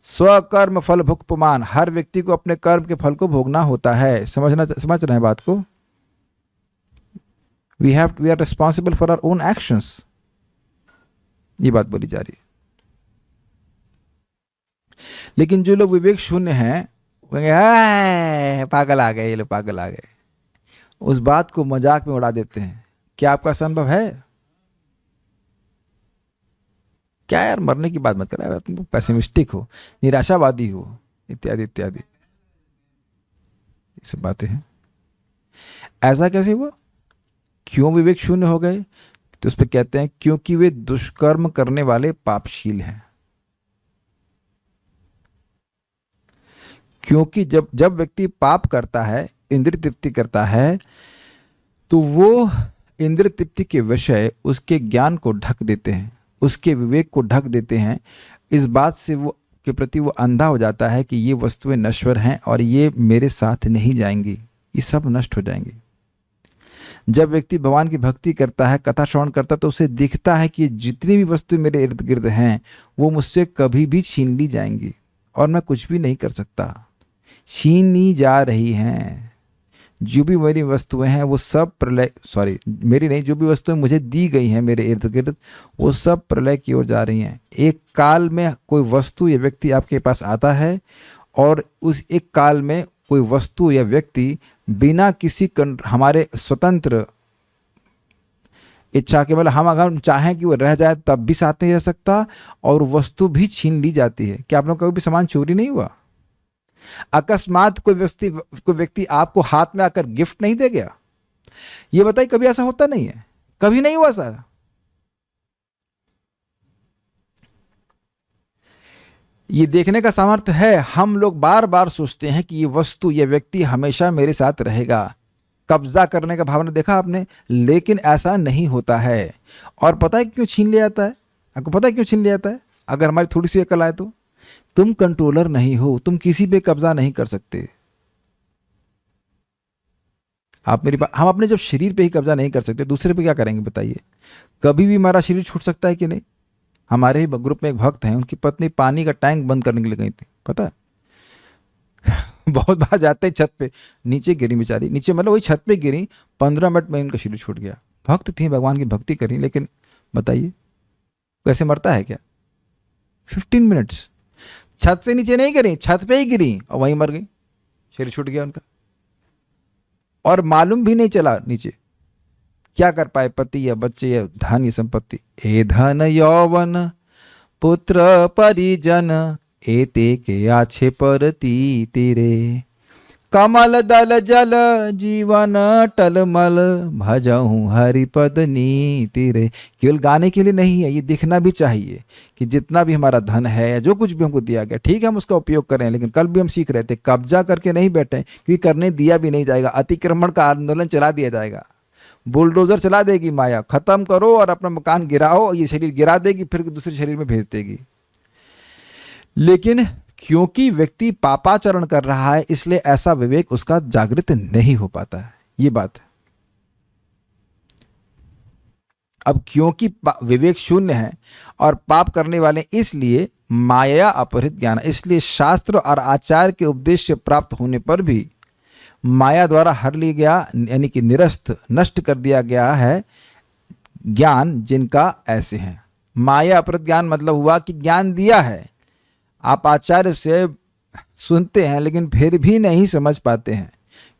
स्वकर्म फल भुक्तमान, हर व्यक्ति को अपने कर्म के फल को भोगना होता है। समझ रहे हैं बात को? We are responsible for our own actions, ये बात बोली जा रही है। लेकिन जो लोग विवेक शून्य हैं, पागल आ गए, ये लोग पागल आ गए, उस बात को मजाक में उड़ा देते हैं। क्या आपका संभव है? क्या यार, मरने की बात मत करा, तुम पैसिमिस्टिक हो, निराशावादी हो, इत्यादि इत्यादि, ये सब बातें हैं। ऐसा कैसे हुआ? क्यों विवेक शून्य हो गए? तो उस पर कहते हैं क्योंकि वे दुष्कर्म करने वाले पापशील हैं। क्योंकि जब व्यक्ति पाप करता है, इंद्रिय तृप्ति करता है, तो वो इंद्रिय तृप्ति के विषय उसके ज्ञान को ढक देते हैं, उसके विवेक को ढक देते हैं। इस बात से वो के प्रति वो अंधा हो जाता है कि ये वस्तुएं नश्वर हैं और ये मेरे साथ नहीं जाएंगी, ये सब नष्ट हो जाएंगी। जब व्यक्ति भगवान की भक्ति करता है, कथा श्रवण करता है, तो उसे दिखता है कि जितनी भी वस्तु मेरे इर्द गिर्द हैं वो मुझसे कभी भी छीन ली जाएंगी और मैं कुछ भी नहीं कर सकता। छीनी जा रही हैं। जो भी मेरी वस्तुएं हैं वो सब प्रलय, मेरी नहीं, जो भी वस्तुएं मुझे दी गई हैं मेरे इर्द गिर्द वो सब प्रलय की ओर जा रही हैं। एक काल में कोई वस्तु या व्यक्ति आपके पास आता है और उस एक काल में कोई वस्तु या व्यक्ति बिना किसी हमारे स्वतंत्र इच्छा के, मतलब हम अगर चाहें कि वो रह जाए तब भी साथ नहीं रह सकता और वस्तु भी छीन ली जाती है। क्या आप लोग कभी भी सामान चोरी नहीं हुआ? अकस्मात कोई व्यक्ति आपको हाथ में आकर गिफ्ट नहीं दे गया? ये बताइए, कभी ऐसा होता नहीं है? कभी नहीं हुआ सर? ये देखने का सामर्थ्य है। हम लोग बार बार सोचते हैं कि ये वस्तु या व्यक्ति हमेशा मेरे साथ रहेगा, कब्जा करने का भावना देखा आपने, लेकिन ऐसा नहीं होता है। और पता है क्यों छीन लिया जाता है? आपको पता है क्यों छीन लिया जाता है? अगर हमारी थोड़ी सी अकल आए तो। तुम कंट्रोलर नहीं हो, तुम किसी पे कब्जा नहीं कर सकते। आप मेरी बात, हम अपने जब शरीर पे ही कब्जा नहीं कर सकते, दूसरे पे क्या करेंगे बताइए? कभी भी हमारा शरीर छूट सकता है कि नहीं? हमारे ही ग्रुप में एक भक्त हैं, उनकी पत्नी पानी का टैंक बंद करने के लिए गई थी, पता है? बहुत बार जाते हैं छत पे, नीचे गिरी बेचारी, नीचे मतलब वही छत पे गिरी, 15 मिनट में उनका शरीर छूट गया। भक्त थी, भगवान की भक्ति करी, लेकिन बताइए कैसे मरता है क्या? 15 मिनट्स छत से नीचे नहीं गिरी, छत पे ही गिरी और वहीं मर गई, शरीर छूट गया उनका और मालूम भी नहीं चला नीचे। क्या कर पाए पति या बच्चे या धन या संपत्ति? ए धन यौवन पुत्र परिजन एते के आछे परती तेरे, कमल दल जल जीवन टलमल भजहूँ हरिपद नीति रे। केवल गाने के लिए नहीं है, ये दिखना भी चाहिए कि जितना भी हमारा धन है या जो कुछ भी हमको दिया गया, ठीक है हम उसका उपयोग करें, लेकिन कल भी हम सीख रहे थे कब्जा करके नहीं बैठे, क्योंकि करने दिया भी नहीं जाएगा। अतिक्रमण का आंदोलन चला दिया जाएगा, बुलडोजर चला देगी माया, खत्म करो और अपना मकान गिराओ, ये शरीर गिरा देगी, फिर दूसरे शरीर में भेज देगी। लेकिन क्योंकि व्यक्ति पापाचरण कर रहा है इसलिए ऐसा विवेक उसका जागृत नहीं हो पाता है, ये बात है। अब क्योंकि विवेक शून्य है और पाप करने वाले, इसलिए माया अपहृत ज्ञान, इसलिए शास्त्र और आचार्य के उपदेश से प्राप्त होने पर भी माया द्वारा हर लिया गया, यानी कि निरस्त, नष्ट कर दिया गया है ज्ञान जिनका ऐसे हैं। माया अपहृत ज्ञान मतलब हुआ कि ज्ञान दिया है, आप आचार्य से सुनते हैं लेकिन फिर भी नहीं समझ पाते हैं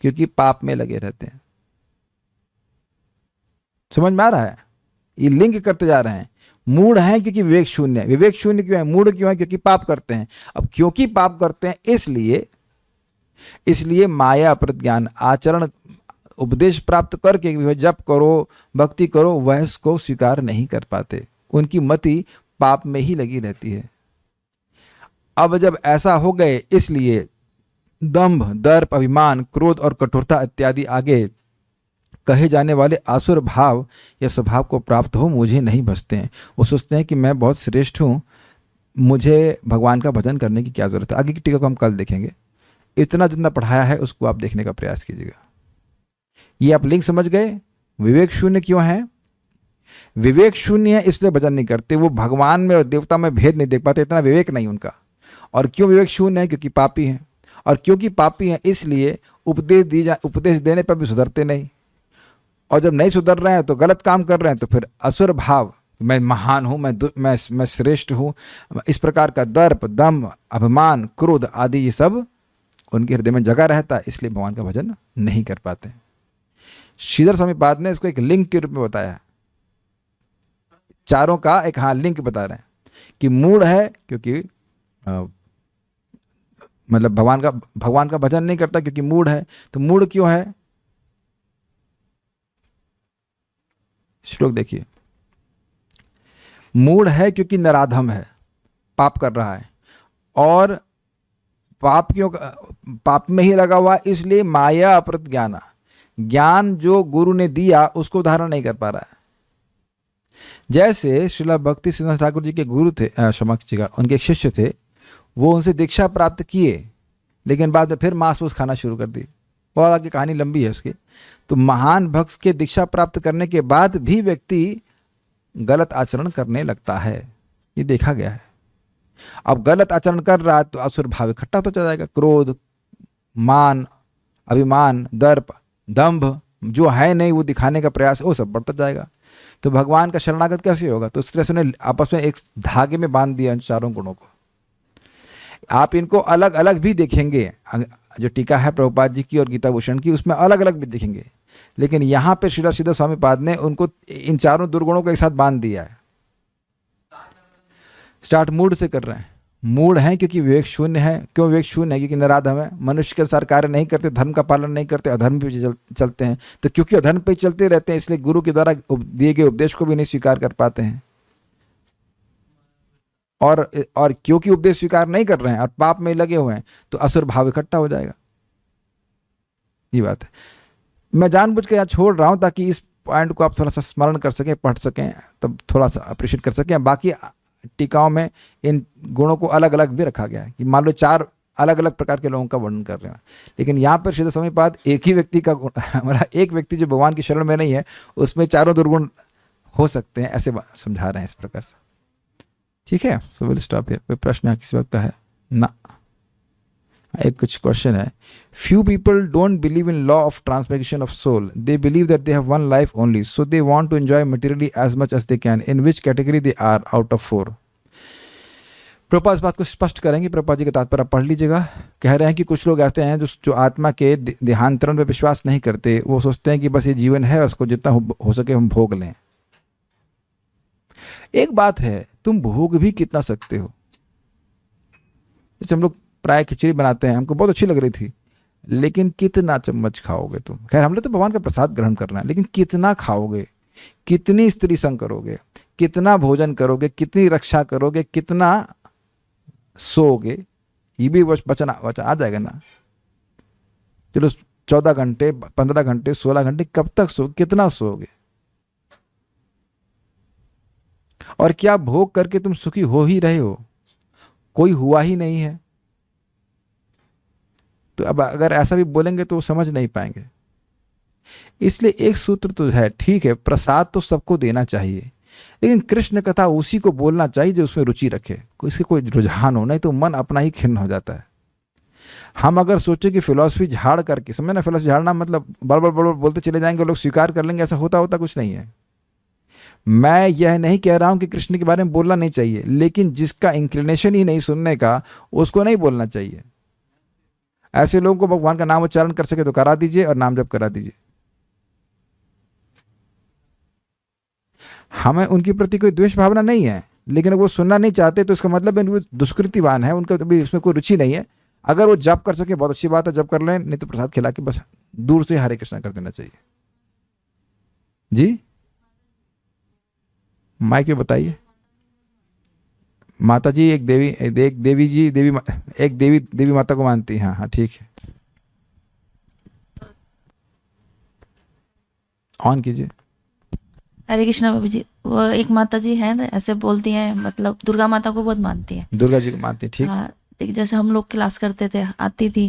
क्योंकि पाप में लगे रहते हैं। समझ में आ रहा है? ये लिंक करते जा रहे हैं। मूढ़ हैं क्योंकि विवेक शून्य है। विवेक शून्य क्यों है? मूढ़ क्यों है? क्योंकि पाप करते हैं। अब क्योंकि पाप करते हैं इसलिए माया अपहृत ज्ञान, आचरण उपदेश प्राप्त करके भी जप करो, भक्ति करो, वह इसको स्वीकार नहीं कर पाते। उनकी मति पाप में ही लगी रहती है। अब जब ऐसा हो गए, इसलिए दंभ, दर्प, अभिमान, क्रोध और कठोरता इत्यादि आगे कहे जाने वाले आसुर भाव या स्वभाव को प्राप्त हो मुझे नहीं बसते हैं। वो सोचते हैं कि मैं बहुत श्रेष्ठ हूँ, मुझे भगवान का भजन करने की क्या ज़रूरत है। आगे की टीका को हम कल देखेंगे। इतना जितना पढ़ाया है उसको आप देखने का प्रयास कीजिएगा। ये आप लिंक समझ गए? विवेक शून्य क्यों है? विवेक शून्य है इसलिए भजन नहीं करते, वो भगवान में और देवता में भेद नहीं देख पाते, इतना विवेक नहीं उनका। और क्यों विवेक शून्य है? क्योंकि पापी हैं, और क्योंकि पापी हैं इसलिए उपदेश देने पर भी सुधरते नहीं, और जब नहीं सुधर रहे हैं तो गलत काम कर रहे हैं, तो फिर असुर भाव, मैं महान हूँ, मैं श्रेष्ठ हूँ, इस प्रकार का दर्प, दम्भ, अभिमान, क्रोध आदि ये सब उनके हृदय में जगा रहता है, इसलिए भगवान का भजन नहीं कर पाते। श्रीधर स्वामी पाद ने इसको एक लिंक के रूप में बताया, चारों का एक लिंक बता रहे हैं कि मूढ़ है क्योंकि मतलब भगवान का भजन नहीं करता क्योंकि मूढ़ है। तो मूढ़ क्यों है? श्लोक देखिए, मूढ़ है क्योंकि नराधम है, पाप कर रहा है, और पाप में ही लगा हुआ, इसलिए माया अपहृत ज्ञान, ज्ञान जो गुरु ने दिया उसको धारण नहीं कर पा रहा है। जैसे श्रीला भक्ति सिद्धांत ठाकुर जी के गुरु थे, उनके शिष्य थे, वो उनसे दीक्षा प्राप्त किए, लेकिन बाद में फिर मांस फूस खाना शुरू कर दी। बहुत आगे कहानी लंबी है उसकी। तो महान भक्त के दीक्षा प्राप्त करने के बाद भी व्यक्ति गलत आचरण करने लगता है, ये देखा गया है। अब गलत आचरण कर रहा है तो असुर भाव इकट्ठा होता चला जाएगा, क्रोध, मान, अभिमान, दर्प, दंभ, जो है नहीं वो दिखाने का प्रयास, वो सब बढ़ता जाएगा। तो भगवान का शरणागत कैसे होगा? तो इस तरह से उन्हें आपस में एक धागे में बांध दिया इन चारों गुणों को। आप इनको अलग अलग भी देखेंगे, जो टीका है प्रभुपाद जी की और गीता भूषण की, उसमें अलग अलग भी देखेंगे, लेकिन यहाँ पे श्रीला सीधा स्वामी पाद ने उनको इन चारों दुर्गुणों को एक साथ बांध दिया है। स्टार्ट मूड से कर रहे हैं। मूड है क्योंकि विवेक शून्य है। क्यों विवेक शून्य है? क्योंकि नराधम है, मनुष्य के अनुसार कार्य नहीं करते, धर्म का पालन नहीं करते, अधर्म पे चलते हैं। तो क्योंकि अधर्म पे चलते रहते हैं इसलिए गुरु के द्वारा दिए गए उपदेश को भी नहीं स्वीकार कर पाते हैं, और क्योंकि उपदेश स्वीकार नहीं कर रहे हैं और पाप में लगे हुए हैं तो असुर भाव इकट्ठा हो जाएगा। ये बात है। मैं जानबूझ के यहाँ छोड़ रहा हूँ ताकि इस पॉइंट को आप थोड़ा सा स्मरण कर सकें, पढ़ सकें, तब थोड़ा सा अप्रिशिएट कर सकें। बाकी टीकाओं में इन गुणों को अलग अलग भी रखा गया है कि मान लो 4 अलग अलग प्रकार के लोगों का वर्णन कर रहे हैं, लेकिन यहाँ पर श्रीधर स्वामी पाद एक ही व्यक्ति का मतलब एक व्यक्ति जो भगवान की शरण में नहीं है उसमें चारों दुर्गुण हो सकते हैं, ऐसे समझा रहे हैं इस प्रकार से। ठीक है, सो विल स्टॉप हियर। कोई प्रश्न है किसी वक्त का है ना? एक कुछ क्वेश्चन है। Few people don't believe in law of transmigration of soul, they believe that they have one life only, so they want to enjoy materially as much as they can, in which category they are out of 4? Prabhupada इस बात को स्पष्ट करेंगे, प्रभुपाद जी का तात्पर्य पढ़ लीजिएगा। कह रहे हैं कि कुछ लोग ऐसे हैं जो आत्मा के देहांतरण पर विश्वास नहीं करते, वो सोचते हैं कि बस ये जीवन है और उसको जितना हो सके हम भोग लें। एक बात है, तुम भोग भी कितना सकते हो। जैसे हम लोग प्राय खिचड़ी बनाते हैं, हमको बहुत अच्छी लग रही थी, लेकिन कितना चम्मच खाओगे तुम? खैर हम लोग तो भगवान का प्रसाद ग्रहण करना है, लेकिन कितना खाओगे, कितनी स्त्री संग करोगे, कितना भोजन करोगे, कितनी रक्षा करोगे, कितना सोओगे, ये भी वचन आ जाएगा ना। चलो 14 घंटे, 15 घंटे, 16 घंटे, कब तक सो, कितना सोओगे? और क्या भोग करके तुम सुखी हो ही रहे हो? कोई हुआ ही नहीं है। तो अब अगर ऐसा भी बोलेंगे तो वो समझ नहीं पाएंगे। इसलिए एक सूत्र तो है, ठीक है प्रसाद तो सबको देना चाहिए, लेकिन कृष्ण कथा उसी को बोलना चाहिए जो उसमें रुचि रखे, इसके कोई रुझान हो, नहीं तो मन अपना ही खिन्न हो जाता है। हम अगर सोचे कि फिलॉसफी झाड़ करके, समझे ना, फिलॉसफी झाड़ना मतलब बड़ बोलते चले जाएंगे, लोग स्वीकार कर लेंगे, ऐसा होता कुछ नहीं है। मैं यह नहीं कह रहा हूं कि कृष्ण के बारे में बोलना नहीं चाहिए, लेकिन जिसका इंक्लिनेशन ही नहीं सुनने का, उसको नहीं बोलना चाहिए। ऐसे लोगों को भगवान का नाम उच्चारण कर सके तो करा दीजिए और नाम जप करा दीजिए। हमें उनके प्रति कोई द्वेष भावना नहीं है, लेकिन वो सुनना नहीं चाहते तो इसका मतलब है दुष्कृतिवान है, उनका अभी इसमें कोई रुचि नहीं है। अगर वो जप कर सके बहुत अच्छी बात है, जप कर लें, नहीं तो प्रसाद खिला के बस दूर से हरे कृष्णा कर देना चाहिए। जी माइक पे बताइए। माता जी एक देवी माता को मानती है। हाँ ठीक है, ऑन कीजिए। हरे कृष्णा बाबू जी, वो एक माता जी है ना, ऐसे बोलती हैं, मतलब दुर्गा माता को बहुत मानती है। दुर्गा जी को मानती है, ठीक। हाँ, जैसे हम लोग क्लास करते थे, आती थी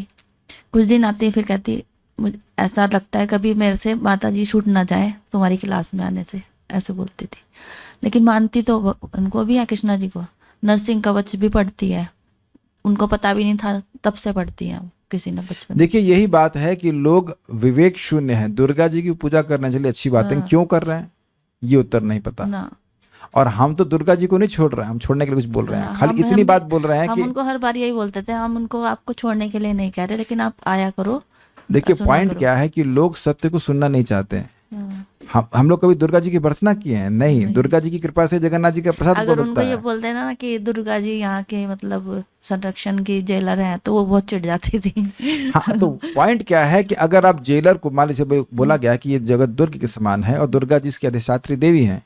कुछ दिन, आती फिर कहती मुझे ऐसा लगता है कभी मेरे से माता जी छूट ना जाए तुम्हारी क्लास में आने से, ऐसे बोलती थी। लेकिन मानती तो उनको भी है, कृष्णा जी को। नरसिंह कवच भी पढ़ती है, उनको पता भी नहीं था, तब से पढ़ती है किसी ने बचपन। देखिए यही बात है कि लोग विवेक शून्य है। दुर्गा जी की पूजा करने के लिए अच्छी बात है, क्यों कर रहे हैं ये उत्तर नहीं पता ना। और हम तो दुर्गा जी को नहीं छोड़ रहे हैं, हम छोड़ने के लिए कुछ बोल रहे हैं, खाली इतनी बात बोल रहे हैं हम कि उनको हर बार यही बोलते थे, हम उनको आपको छोड़ने के लिए नहीं कह रहे, लेकिन आप आया करो। देखिए पॉइंट क्या है कि लोग सत्य को सुनना नहीं चाहते हैं। हम लोग कभी दुर्गा जी की भर्त्सना किए हैं? नहीं। दुर्गा जी की कृपा से जगन्नाथ जी का प्रसाद अगर उनको ये बोलते हैं ना कि दुर्गा जी यहाँ के मतलब संरक्षण की जेलर हैं, तो वो बहुत चिढ़ जाती थी। हाँ, तो पॉइंट क्या है कि अगर आप जेलर को, मान लीजिए बोला गया कि ये जगत दुर्ग के समान है और दुर्गा जी इसकी अधिष्ठात्री देवी हैं,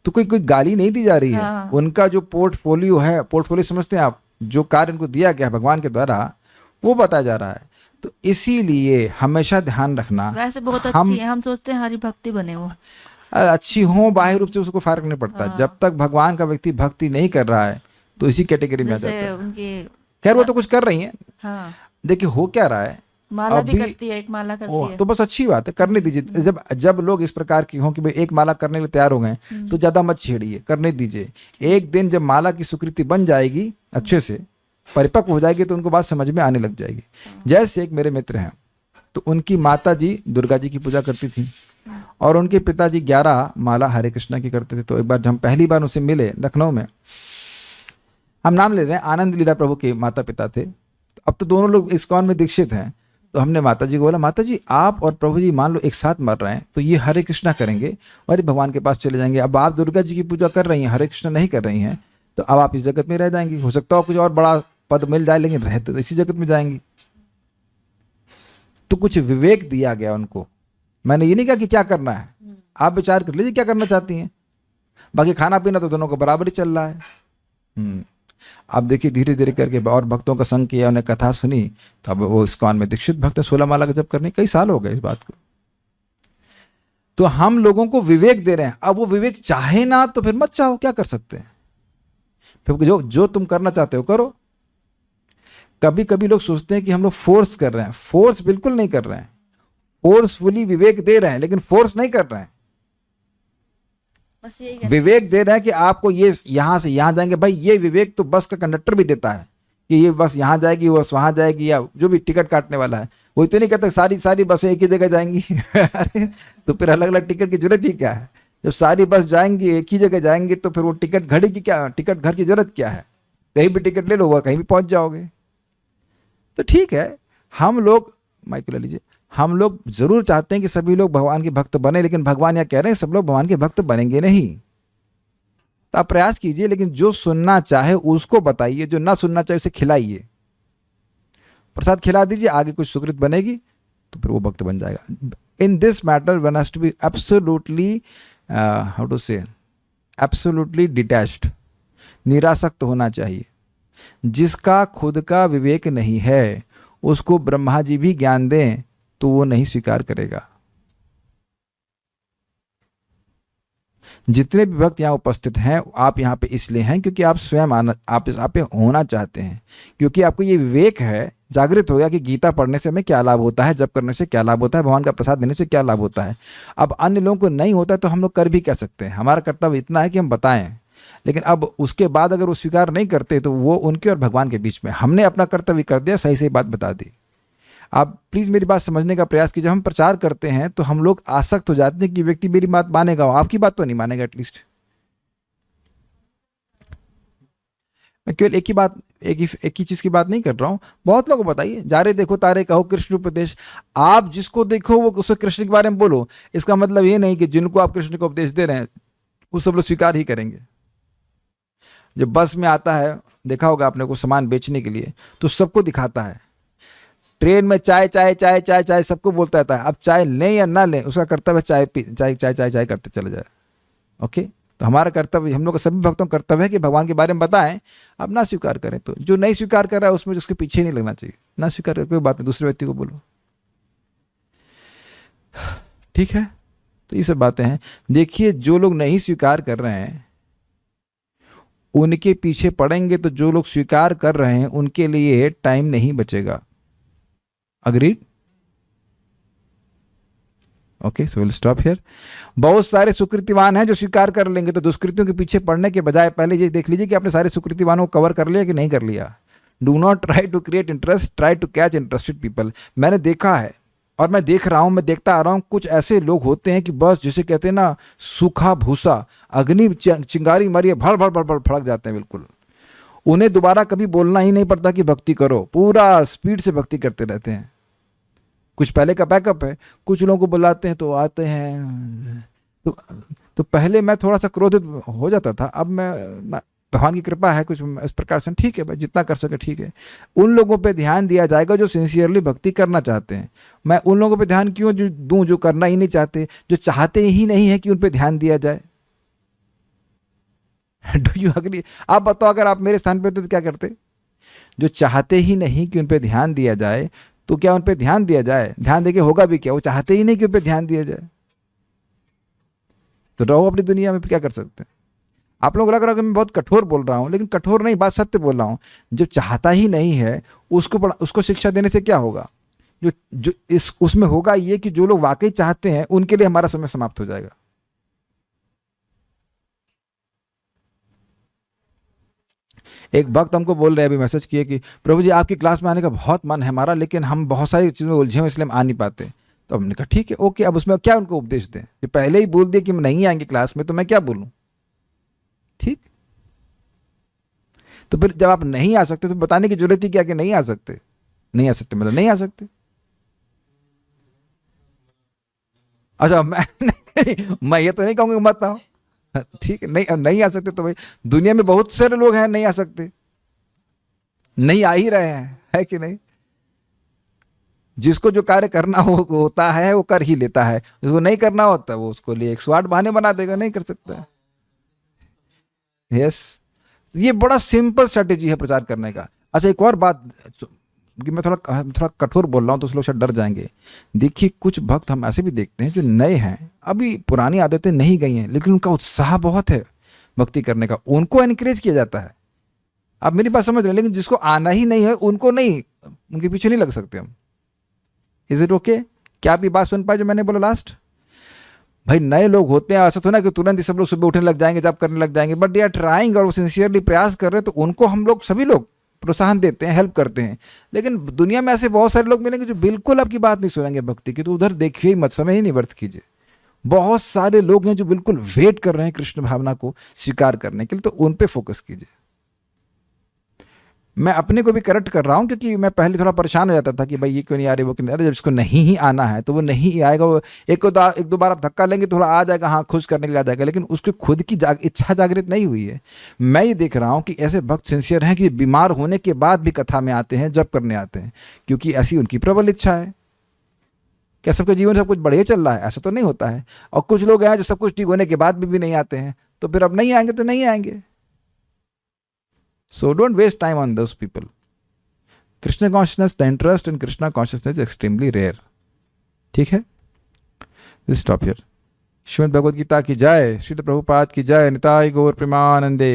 तो कोई गाली नहीं दी जा रही है। हाँ। उनका जो पोर्टफोलियो है, पोर्टफोलियो समझते हैं आप, जो कार्य उनको दिया गया है भगवान के द्वारा, वो बताया जा रहा है। तो इसीलिए हमेशा ध्यान रखना, वैसे बहुत अच्छी है, हम सोचते हैं हरि भक्ति बने हो, अच्छी हो, बाह्य रूप से उसको फर्क नहीं पड़ता। हाँ। जब तक भगवान का व्यक्ति भक्ति नहीं कर रहा है तो इसी कैटेगरी में आ जाता है। उनकी खैर वो तो कुछ कर रही हैं। हाँ। देखिए हो क्या रहा है, माला भी अभी करती है, एक माला करती ओ है। तो बस अच्छी बात है, करने दीजिए। जब जब लोग इस प्रकार की हों कि भाई एक माला करने के लिए तैयार हो गए तो ज़्यादा मत छेड़िए, करने दीजिए। एक दिन जब माला की स्वीकृति बन जाएगी, अच्छे से परिपक्व हो जाएगी, तो उनको बात समझ में आने लग जाएगी। जैसे एक मेरे मित्र हैं, तो उनकी माता जी दुर्गा जी की पूजा करती थी और उनके पिताजी 11 माला हरे कृष्णा की करते थे। तो एक बार जब हम पहली बार उनसे मिले लखनऊ में, हम नाम ले रहे हैं, आनंद लीला प्रभु के माता पिता थे। अब तो दोनों लोग इस्कॉन में दीक्षित हैं। तो हमने माता जी को बोला, माता जी आप और प्रभु जी मान लो एक साथ मर रहे हैं, तो ये हरे कृष्णा करेंगे और ये भगवान के पास चले जाएंगे। अब आप दुर्गा जी की पूजा कर रही हैं, हरे कृष्णा नहीं कर रही हैं, तो अब आप इस जगत में रह जाएंगी। हो सकता है कुछ और बड़ा पद मिल जाए, लेकिन रहते तो इसी जगत में जाएंगी। तो कुछ विवेक दिया गया उनको। मैंने ये नहीं कहा कि क्या करना है, आप विचार कर लीजिए क्या करना चाहती हैं। बाकी खाना पीना तो दोनों को बराबर ही चल रहा है। अब देखिए धीरे धीरे करके और भक्तों का संग किया, उन्हें कथा सुनी, तो अब वो इस्कॉन में दीक्षित भक्त 16 माला का जप करने कई साल हो गए इस बात को। तो हम लोगों को विवेक दे रहे हैं। अब वो विवेक चाहे ना तो फिर मत चाहो, क्या कर सकते हैं। फिर जो तुम करना चाहते हो करो। कभी कभी लोग सोचते हैं कि हम लोग फोर्स कर रहे हैं। फोर्स बिल्कुल नहीं कर रहे हैं, फोर्सफुली विवेक दे रहे हैं, लेकिन फोर्स नहीं कर रहे हैं। बस यही विवेक दे रहे हैं कि आपको ये यहां से यहां जाएंगे। भाई ये विवेक तो बस का कंडक्टर भी देता है कि ये बस यहां जाएगी, बस वहां जाएगी, या जो भी टिकट काटने वाला है वो तो नहीं कहता सारी बसें एक ही जगह जाएंगी। अरे तो फिर अलग अलग टिकट की जरूरत ही क्या है। जब सारी बस जाएंगी एक ही जगह जाएंगी, तो फिर वो टिकट घड़ी की क्या, टिकट घर की जरूरत क्या है। कहीं भी टिकट ले लो, वह कहीं भी पहुंच जाओगे। तो ठीक है, हम लोग माइक ले लीजिए, हम लोग जरूर चाहते हैं कि सभी लोग भगवान के भक्त बने, लेकिन भगवान यह कह रहे हैं सब लोग भगवान के भक्त बनेंगे नहीं। तो आप प्रयास कीजिए, लेकिन जो सुनना चाहे उसको बताइए, जो ना सुनना चाहे उसे खिलाइए। प्रसाद खिला दीजिए, आगे कुछ सुकृत बनेगी तो फिर वो भक्त बन जाएगा। In this matter one has to be absolutely how to say absolutely detached, निरासक्त होना चाहिए। जिसका खुद का विवेक नहीं है उसको ब्रह्मा जी भी ज्ञान दें तो वो नहीं स्वीकार करेगा। जितने भी भक्त यहाँ उपस्थित हैं, आप यहाँ पे इसलिए हैं क्योंकि आप स्वयं आप इस आप पे होना चाहते हैं, क्योंकि आपको ये विवेक है, जागृत हो गया कि गीता पढ़ने से हमें क्या लाभ होता है, जप करने से क्या लाभ होता है, भगवान का प्रसाद देने से क्या लाभ होता है। अब अन्य लोगों को नहीं होता है तो हम लोग कर भी क्या सकते हैं। हमारा कर्तव्य इतना है कि हम बताएं, लेकिन अब उसके बाद अगर वो स्वीकार नहीं करते तो वो उनके और भगवान के बीच में। हमने अपना कर्तव्य कर दिया, सही सही बात बता दी। आप प्लीज़ मेरी बात समझने का प्रयास कीजिए। जब हम प्रचार करते हैं तो हम लोग आसक्त हो जाते हैं कि व्यक्ति मेरी बात मानेगा, आपकी बात तो नहीं मानेगा एटलीस्ट। मैं केवल एक ही चीज़ की बात नहीं कर रहा हूँ। बहुत लोगों को बताइए, जा रहे देखो तारे कहो कृष्ण उपदेश। आप जिसको देखो वो उसको कृष्ण के बारे में बोलो। इसका मतलब ये नहीं कि जिनको आप कृष्ण को उपदेश दे रहे हैं वो सब लोग स्वीकार ही करेंगे। जब बस में आता है, देखा होगा आपने को सामान बेचने के लिए, तो सबको दिखाता है। ट्रेन में चाय चाय चाय चाय चाय सबको बोलता रहता है। अब चाय लें या ना लें, उसका कर्तव्य चाय चाय चाय चाय चाय करते चले जाए। ओके, तो हमारा कर्तव्य, हम लोग का सभी भक्तों का कर्तव्य है कि भगवान के बारे में बताएं। अब ना स्वीकार करें तो जो नहीं स्वीकार कर रहा है उसमें उसके पीछे नहीं लगना चाहिए। ना स्वीकार कर कोई बात नहीं, दूसरे व्यक्ति को बोलो। ठीक है, तो ये सब बातें हैं। देखिए जो लोग नहीं स्वीकार कर रहे हैं उनके पीछे पड़ेंगे तो जो लोग स्वीकार कर रहे हैं उनके लिए टाइम नहीं बचेगा। Agreed? Okay, so will stop here. बहुत सारे सुकृतिवान हैं जो स्वीकार कर लेंगे, तो दुष्कृतियों के पीछे पड़ने के बजाय पहले ये देख लीजिए कि आपने सारे सुकृतिवानों को कवर कर लिया कि नहीं कर लिया। Do not try to create interest, try to catch interested people. मैंने देखा है और मैं देख रहा हूं, मैं देखता आ रहा हूं, कुछ ऐसे लोग होते हैं कि बस जिसे कहते हैं ना सूखा भूसा, अग्नि चिंगारी मारिए भड़ भड़ भड़ भड़ फड़क जाते हैं बिल्कुल। उन्हें दोबारा कभी बोलना ही नहीं पड़ता कि भक्ति करो, पूरा स्पीड से भक्ति करते रहते हैं। कुछ पहले का बैकअप है। कुछ लोगों को बुलाते हैं तो आते हैं। तो पहले मैं थोड़ा सा क्रोधित हो जाता था, अब मैं, भगवान की कृपा है कुछ इस प्रकार से, ठीक है भाई जितना कर सके ठीक है। उन लोगों पे ध्यान दिया जाएगा जो सिंसियरली भक्ति करना चाहते हैं। मैं उन लोगों पे ध्यान क्यों दूं जो करना ही नहीं चाहते, जो चाहते ही नहीं है कि उन पे ध्यान दिया जाए। Do you agree? आप बताओ, अगर आप मेरे स्थान पे होते तो क्या करते? जो चाहते ही नहीं कि उन पे ध्यान दिया जाए, तो क्या उन पे ध्यान दिया जाए? ध्यान देके होगा भी क्या? वो चाहते ही नहीं कि उन पे ध्यान दिया जाए। तो रहो अपनी दुनिया में, क्या कर सकते हैं। आप लोग लग रहा है कि मैं बहुत कठोर बोल रहा हूं, लेकिन कठोर नहीं, बात सत्य बोल रहा हूं। जो चाहता ही नहीं है उसको शिक्षा देने से क्या होगा? जो जो इस उसमें होगा ये कि जो लोग वाकई चाहते हैं उनके लिए हमारा समय समाप्त हो जाएगा। एक भक्त हमको बोल रहे हैं, अभी मैसेज किए कि प्रभु जी आपकी क्लास में आने का बहुत मन है हमारा, लेकिन हम बहुत सारी चीज़ों में उलझे हुए इसलिए हम आ नहीं पाते। तो हमने कहा ठीक है, ओके, अब उसमें क्या उनको उपदेश दें? ये पहले ही बोल दिए कि हम नहीं आएंगे क्लास में, तो मैं क्या बोलूँ? ठीक, तो फिर जब आप नहीं आ सकते तो बताने की जरूरत ही क्या कि नहीं आ सकते? नहीं आ सकते मतलब नहीं आ सकते। अच्छा, मैं ये तो नहीं कहूँगा मत आओ, ठीक है, नहीं नहीं आ सकते तो भाई दुनिया में बहुत सारे लोग हैं नहीं आ सकते, नहीं आ ही रहे हैं, है कि नहीं? जिसको जो कार्य करना होता है वो कर ही लेता है, जिसको नहीं करना होता वो उसको लिए 108 बहाने बना देगा, नहीं कर सकता। यस, ये बड़ा सिंपल स्ट्रेटेजी है प्रचार करने का। अच्छा, एक और बात कि मैं थोड़ा कठोर बोल रहा हूँ तो लोग शायद डर जाएंगे। देखिए, कुछ भक्त हम ऐसे भी देखते हैं जो नए हैं, अभी पुरानी आदतें नहीं गई हैं, लेकिन उनका उत्साह बहुत है भक्ति करने का, उनको एनकरेज किया जाता है। आप मेरी बात समझ रहे हैं? लेकिन जिसको आना ही नहीं है उनको नहीं, उनके पीछे नहीं लग सकते हम। Is it okay? क्या आप ये बात सुन पाए जो मैंने बोला लास्ट? भाई नए लोग होते हैं, ऐसा तो ना कि तुरंत ही सब लोग सुबह उठने लग जाएंगे, जब करने लग जाएंगे, बट दे आर ट्राइंग और वो सिंसियरली प्रयास कर रहे हैं, तो उनको हम लोग सभी लोग प्रोत्साहन देते हैं, हेल्प करते हैं। लेकिन दुनिया में ऐसे बहुत सारे लोग मिलेंगे जो बिल्कुल आपकी बात नहीं सुनेंगे भक्ति की, तो उधर देखिए ही मत, समय ही नहीं व्यर्थ कीजिए। बहुत सारे लोग हैं जो बिल्कुल वेट कर रहे हैं कृष्ण भावना को स्वीकार करने के लिए, तो उन पे फोकस कीजिए। मैं अपने को भी करेक्ट कर रहा हूँ, क्योंकि मैं पहले थोड़ा परेशान हो जाता था कि भाई ये क्यों नहीं आ रही, वो क्यों नहीं आ रही। जब इसको नहीं ही आना है तो वो नहीं ही आएगा। वो एक दो बार आप धक्का लेंगे थोड़ा आ जाएगा, हाँ खुश करने के लिए आ जाएगा, लेकिन उसकी खुद की इच्छा जागृत नहीं हुई है। मैं ये देख रहा हूँ कि ऐसे भक्त सिंसियर हैं कि बीमार होने के बाद भी कथा में आते हैं, जप करने आते हैं, क्योंकि ऐसी उनकी प्रबल इच्छा है। क्या सबके जीवन सब कुछ बढ़िया चल रहा है? ऐसा तो नहीं होता है। और कुछ लोग हैं जो सब कुछ ठीक होने के बाद भी नहीं आते हैं, तो फिर अब नहीं आएंगे तो नहीं आएंगे। So don't waste time on those people. Krishna consciousness, the interest in Krishna consciousness is extremely rare. ठीक है? We'll stop here. Shrimad Bhagavad Gita की जय, श्रील प्रभुपाद की जय, निताय गौर प्रेमानंदे।